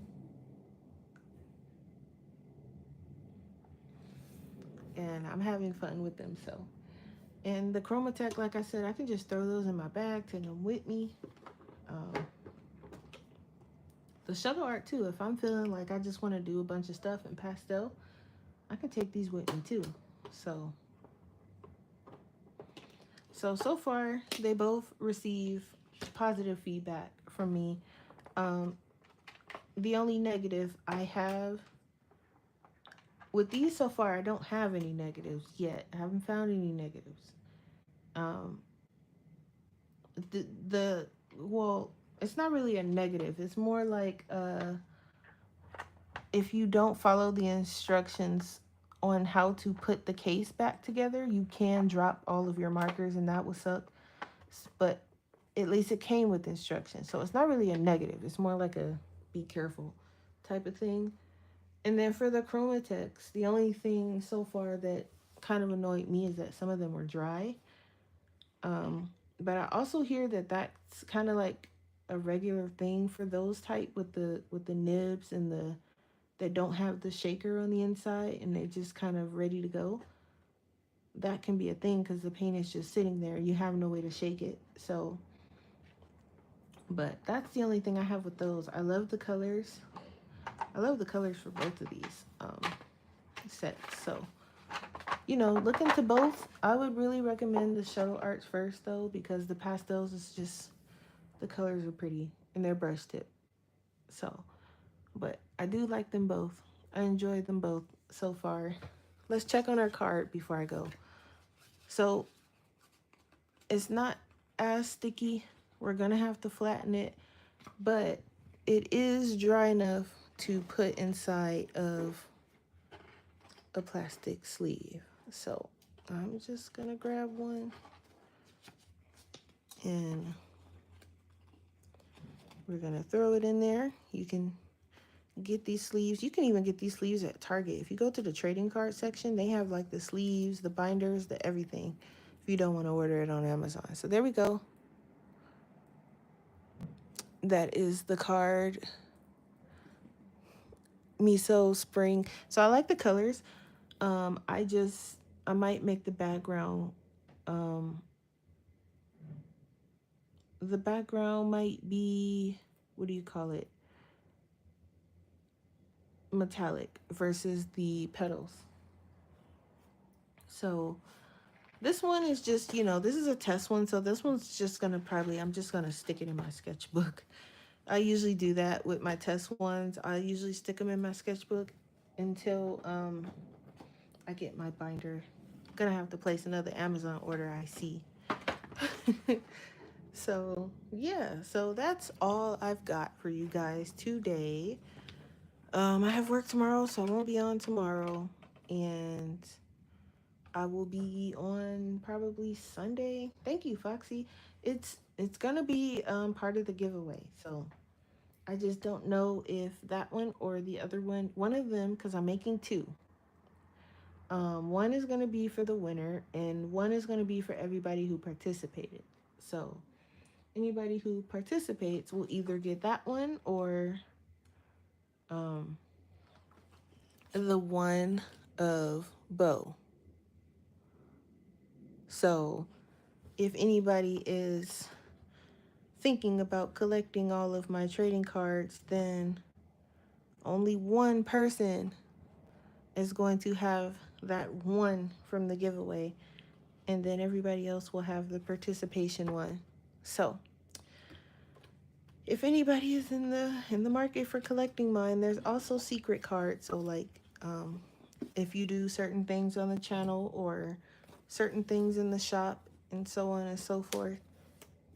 And I'm having fun with them, so. And the Chromatech, like I said, I can just throw those in my bag, take them with me. The shuttle art, too. If I'm feeling like I just want to do a bunch of stuff in pastel, I can take these with me, too. So far, they both receive positive feedback from me. The only negative I have with these so far, I don't have any negatives yet. I haven't found any negatives. Um, well, it's not really a negative. It's more like if you don't follow the instructions on how to put the case back together, you can drop all of your markers and that would suck. But at least it came with instructions. So it's not really a negative. It's more like a be careful type of thing. And then for the Chromatex, the only thing so far that kind of annoyed me is that some of them were dry. Um, but I also hear that that's kind of like a regular thing for those type with the nibs and the that don't have the shaker on the inside and they just kind of ready to go. That can be a thing because the paint is just sitting there. You have no way to shake it. So, but that's the only thing I have with those. I love the colors. I love the colors for both of these sets. So, look into both. I would really recommend the shuttle arts first though because the pastels is just the colors are pretty and they're brush tip. So, but I do like them both. I enjoyed them both so far. Let's check on our card before I go. So it's not as sticky. We're gonna have to flatten it, but it is dry enough to put inside of a plastic sleeve. So I'm just gonna grab one and we're gonna throw it in there. You can get these sleeves. You can even get these sleeves at Target. If you go to the trading card section, they have like the sleeves, the binders, the everything. If you don't want to order it on Amazon. So there we go. That is the card. Miso spring. So I like the colors. I might make um the background might be, what do you call it? Metallic versus the petals. So this one is just, this is a test one. So this one's just going to I'm just going to stick it in my sketchbook. I usually do that with my test ones. I usually stick them in my sketchbook until I get my binder. I'm going to have to place another Amazon order, I see. So, yeah. So that's all I've got for you guys today. I have work tomorrow, so I won't be on tomorrow. And I will be on probably Sunday. Thank you, Foxy. It's gonna be part of the giveaway. So I just don't know if that one or the other one of them, because I'm making two. One is gonna be for the winner, and one is gonna be for everybody who participated. So anybody who participates will either get that one or um, the one of Bo. So if anybody is thinking about collecting all of my trading cards, then only one person is going to have that one from the giveaway, and then everybody else will have the participation one. So if anybody is in the market for collecting mine, there's also secret cards. So like if you do certain things on the channel or certain things in the shop and so on and so forth,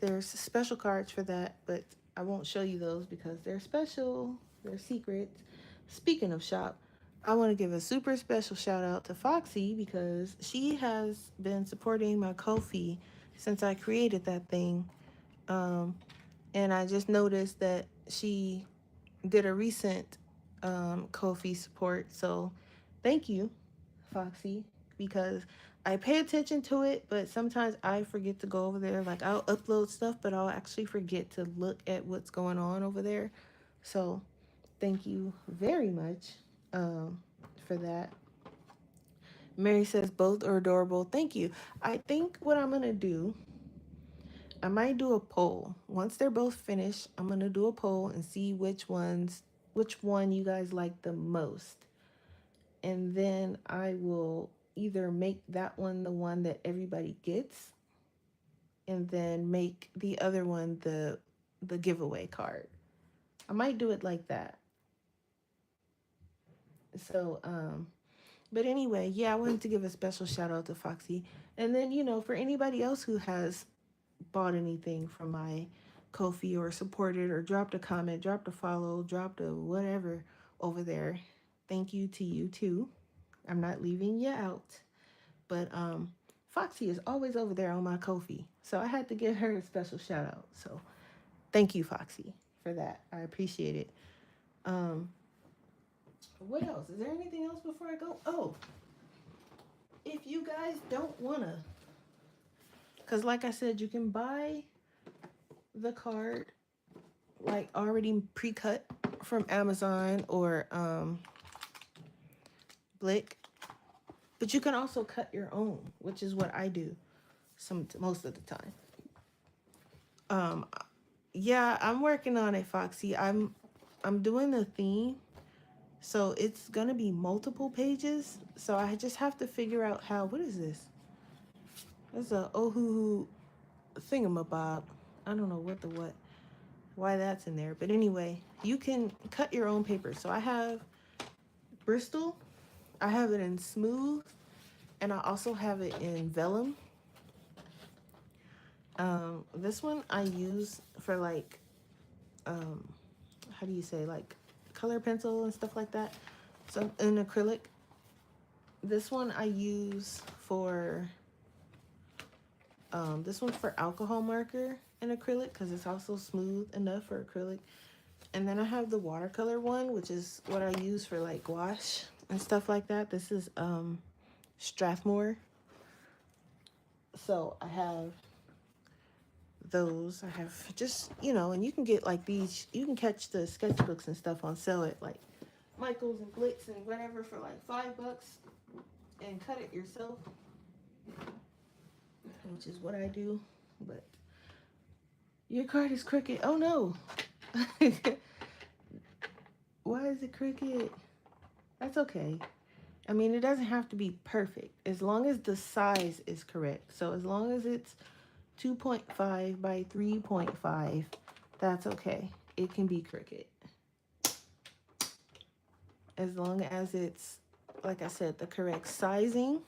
there's special cards for that, but I won't show you those because they're special. They're secrets. Speaking of shop, I want to give a super special shout out to Foxy because she has been supporting my Ko-fi since I created that thing. Um, and I just noticed that she did a recent Ko-fi support. So thank you, Foxy, because I pay attention to it, but sometimes I forget to go over there. Like I'll upload stuff, but I'll actually forget to look at what's going on over there. So thank you very much for that. Mary says both are adorable. Thank you. I think what I'm gonna do, I might do a poll. Once they're both finished, I'm gonna do a poll and see which one you guys like the most. And then I will either make that one the one that everybody gets and then make the other one the giveaway card. I might do it like that. So but anyway, yeah, I wanted to give a special shout out to Foxy. And then, for anybody else who has bought anything from my Ko-fi or supported or dropped a comment, dropped a follow, dropped a whatever over there, thank you to you too. I'm not leaving you out. But Foxy is always over there on my Ko-fi. So I had to give her a special shout out. So thank you, Foxy, for that. I appreciate it. Um, what else? Is there anything else before I go? Oh, if you guys don't wanna, because like I said, you can buy the card like already pre-cut from Amazon or Blick, but you can also cut your own, which is what I do most of the time. Um, yeah, I'm working on it, Foxy. I'm doing the theme, so it's gonna be multiple pages. So I just have to figure out how. What is this? It's a Ohuhu thingamabob. I don't know why that's in there. But anyway, you can cut your own paper. So I have Bristol, I have it in smooth, and I also have it in vellum. This one I use for like, how do you say, like color pencil and stuff like that. So in acrylic. This one I use for, this one's for alcohol marker in acrylic because it's also smooth enough for acrylic. And then I have the watercolor one, which is what I use for like gouache and stuff like that. This is Strathmore. So I have those. I have just, and you can get like these, you can catch the sketchbooks and stuff on sale at like Michael's and Blitz and whatever for like $5 and cut it yourself, which is what I do. But your card is crooked. Oh no. Why is it crooked? That's okay. I mean, it doesn't have to be perfect as long as the size is correct. So as long as it's 2.5 by 3.5, that's okay. It can be crooked. As long as it's, like I said, the correct sizing,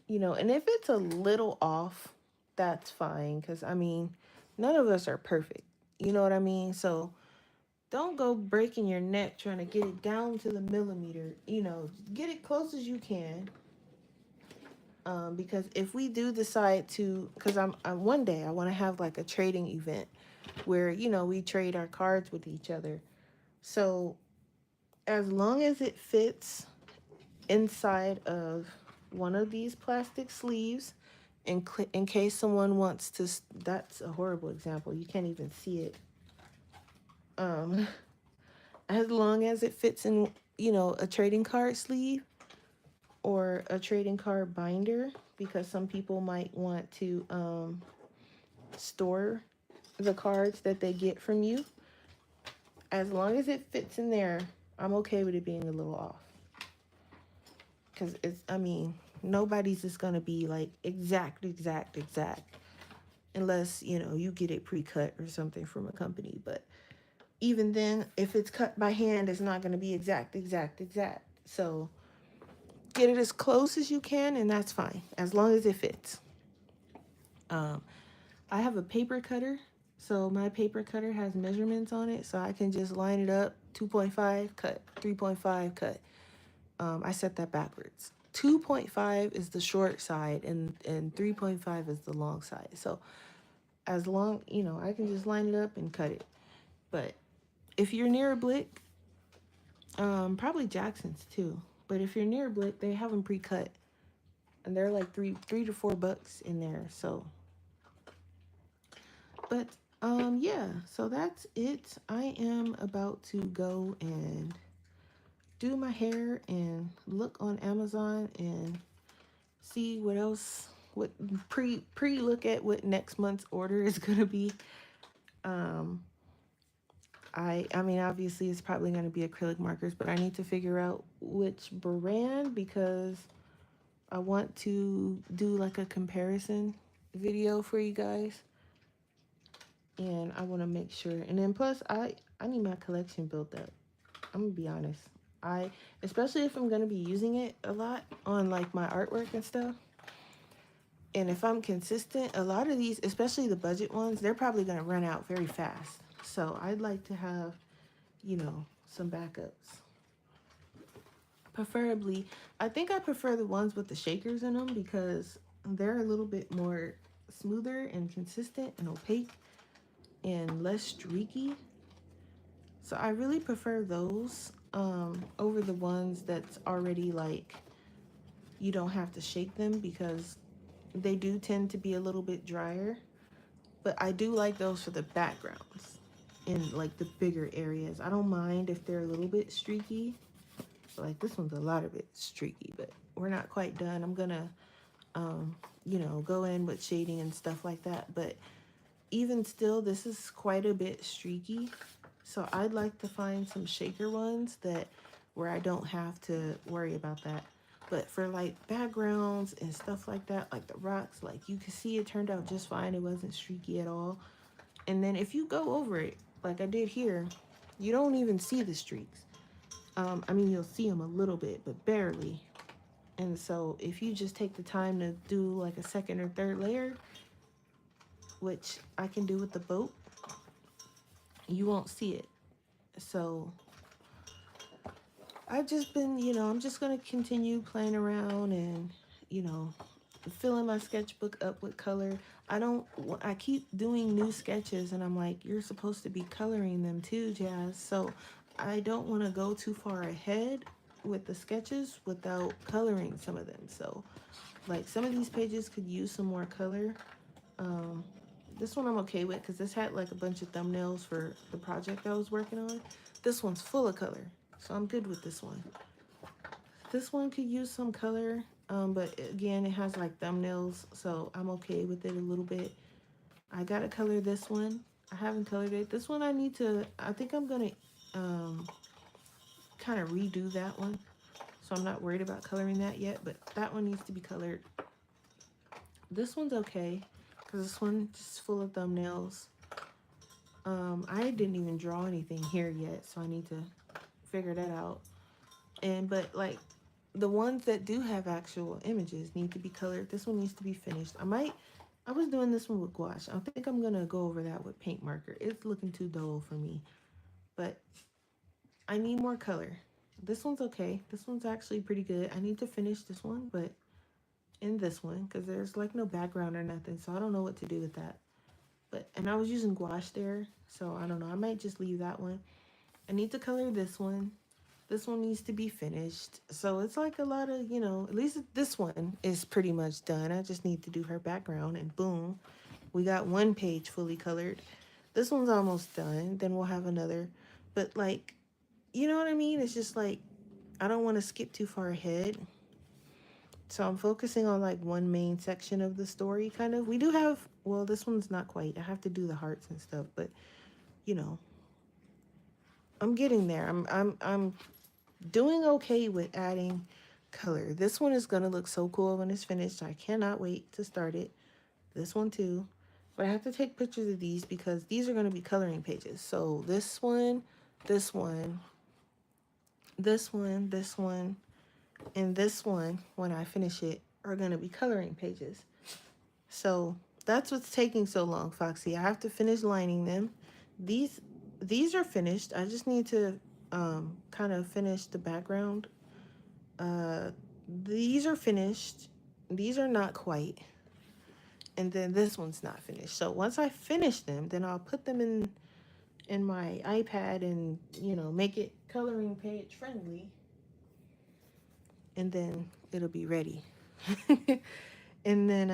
and if it's a little off, that's fine. Because, I mean, none of us are perfect. You know what I mean? So don't go breaking your neck trying to get it down to the millimeter. Get it close as you can. Because if we do decide to, because I'm one day I want to have like a trading event where, we trade our cards with each other. So as long as it fits inside of one of these plastic sleeves, in case someone wants to, that's a horrible example. You can't even see it. As long as it fits in, a trading card sleeve or a trading card binder, because some people might want to store the cards that they get from you. As long as it fits in there, I'm okay with it being a little off. Because nobody's just going to be like exact. Unless, you get it pre-cut or something from a company. But even then, if it's cut by hand, it's not going to be exact. So get it as close as you can, and that's fine, as long as it fits. I have a paper cutter, so my paper cutter has measurements on it, so I can just line it up, 2.5, cut, 3.5, cut. I set that backwards. 2.5 is the short side, and 3.5 is the long side. So as long, I can just line it up and cut it. But if you're near a Blick, probably Jackson's too. But if you're near a Blick, they have them pre-cut, and they're like $3 to $4 in there. So, but yeah. So that's it. I am about to go and do my hair and look on Amazon and see what else. What pre-look at what next month's order is gonna be. I mean, obviously it's probably going to be acrylic markers, but I need to figure out which brand because I want to do like a comparison video for you guys. And I want to make sure. And then plus, I need my collection built up. I'm going to be honest. Especially if I'm going to be using it a lot on like my artwork and stuff. And if I'm consistent, a lot of these, especially the budget ones, they're probably going to run out very fast. So I'd like to have, some backups. Preferably, I think I prefer the ones with the shakers in them because they're a little bit more smoother and consistent and opaque and less streaky. So I really prefer those over the ones that's already like you don't have to shake them because they do tend to be a little bit drier. But I do like those for the backgrounds in like the bigger areas. I don't mind if they're a little bit streaky. Like this one's a lot of it streaky, but we're not quite done. I'm gonna, go in with shading and stuff like that. But even still, this is quite a bit streaky. So I'd like to find some shaker ones that where I don't have to worry about that. But for like backgrounds and stuff like that, like the rocks, like you can see it turned out just fine. It wasn't streaky at all. And then if you go over it, like I did here, you don't even see the streaks. I mean, you'll see them a little bit, but barely. And so if you just take the time to do like a second or third layer, which I can do with the boat, you won't see it. So I've just been, I'm just going to continue playing around and, you know, filling my sketchbook up with color. I keep doing new sketches and I'm like, you're supposed to be coloring them too, Jazz. So I don't want to go too far ahead with the sketches without coloring some of them. So like some of these pages could use some more color. Um, this one I'm okay with because this had like a bunch of thumbnails for the project I was working on. This one's full of color, so I'm good with this one. This one could use some color, but again, it has like thumbnails, so I'm okay with it a little bit. I gotta color this one. I haven't colored it. This one I think I'm gonna kind of redo that one. So I'm not worried about coloring that yet, but that one needs to be colored. This one's okay, because this one's just full of thumbnails. I didn't even draw anything here yet, so I need to figure that out. But like the ones that do have actual images need to be colored. This one needs to be finished. I was doing this one with gouache. I think I'm gonna go over that with paint marker. It's looking too dull for me, but I need more color. This one's okay. This one's actually pretty good. I need to finish this one, but in this one, because there's like no background or nothing, so I don't know what to do with that. And I was using gouache there, so I don't know. I might just leave that one. I need to color this one. This one needs to be finished. So it's like a lot of, at least this one is pretty much done. I just need to do her background and boom, we got one page fully colored. This one's almost done. Then we'll have another. But like, you know what I mean? It's just like, I don't want to skip too far ahead. So I'm focusing on like one main section of the story kind of. We do have, well, this one's not quite. I have to do the hearts and stuff, but you know, I'm getting there. I'm doing okay with adding color. This one is going to look so cool when it's finished. I cannot wait to start it. This one too. But I have to take pictures of these because these are going to be coloring pages. So this one, this one, this one, this one, and this one, when I finish it, are going to be coloring pages. So that's what's taking so long, Foxy. I have to finish lining them. These are finished. I just need to kind of finish the background. These are finished. These are not quite. And then this one's not finished. So once I finish them, then I'll put them in my iPad and, make it coloring page friendly. And then it'll be ready. And then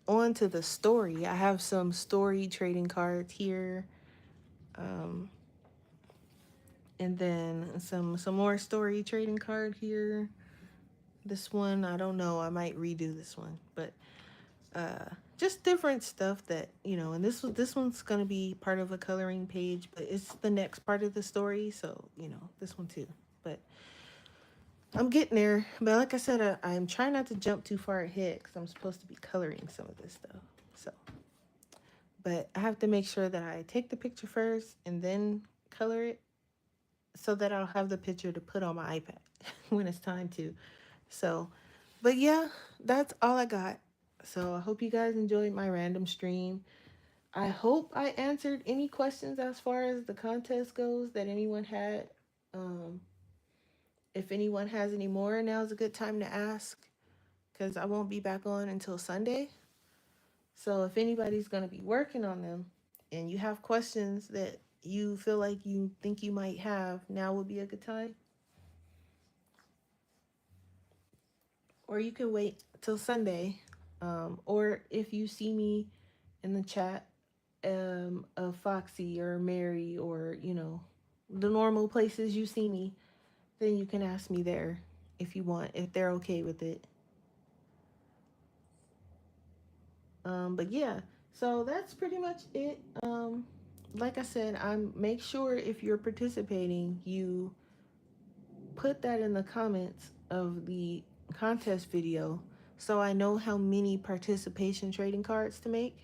on to the story. I have some story trading cards here. And then some more story trading card here. This one, I don't know. I might redo this one, but just different stuff that and this one's gonna be part of a coloring page, but it's the next part of the story, so this one too. But I'm getting there. But like I said, I'm trying not to jump too far ahead because I'm supposed to be coloring some of this stuff. So, but I have to make sure that I take the picture first and then color it so that I'll have the picture to put on my iPad when it's time to. So, but yeah, that's all I got. So I hope you guys enjoyed my random stream. I hope I answered any questions as far as the contest goes that anyone had. Um, if anyone has any more, now's a good time to ask because I won't be back on until Sunday. So if anybody's going to be working on them and you have questions that you feel like you think you might have, now would be a good time. Or you can wait till Sunday. Or if you see me in the chat of Foxy or Mary or, the normal places you see me, then you can ask me there if you want, if they're okay with it. But yeah, so that's pretty much it. Like I said, make sure if you're participating, you put that in the comments of the contest video so I know how many participation trading cards to make.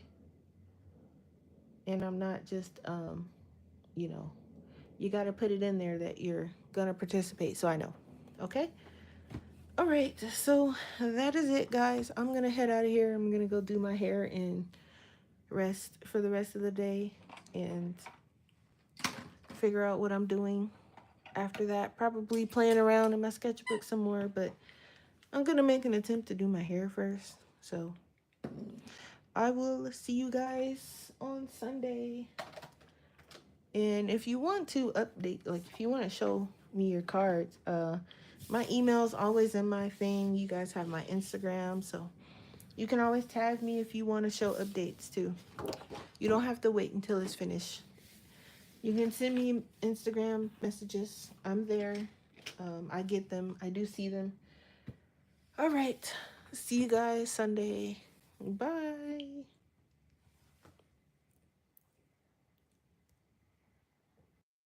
And I'm not just, you know, you got to put it in there that you're going to participate so I know. Okay? All right. So that is it, guys. I'm going to head out of here. I'm going to go do my hair and rest for the rest of the day and figure out what I'm doing after that. Probably playing around in my sketchbook some more, but I'm going to make an attempt to do my hair first. So I will see you guys on Sunday. And if you want to update, like if you want to show me your cards, my email's always in my thing. You guys have my Instagram, so you can always tag me if you want to show updates too. You don't have to wait until it's finished. You can send me Instagram messages. I'm there. I get them. I do see them. All right. See you guys Sunday. Bye.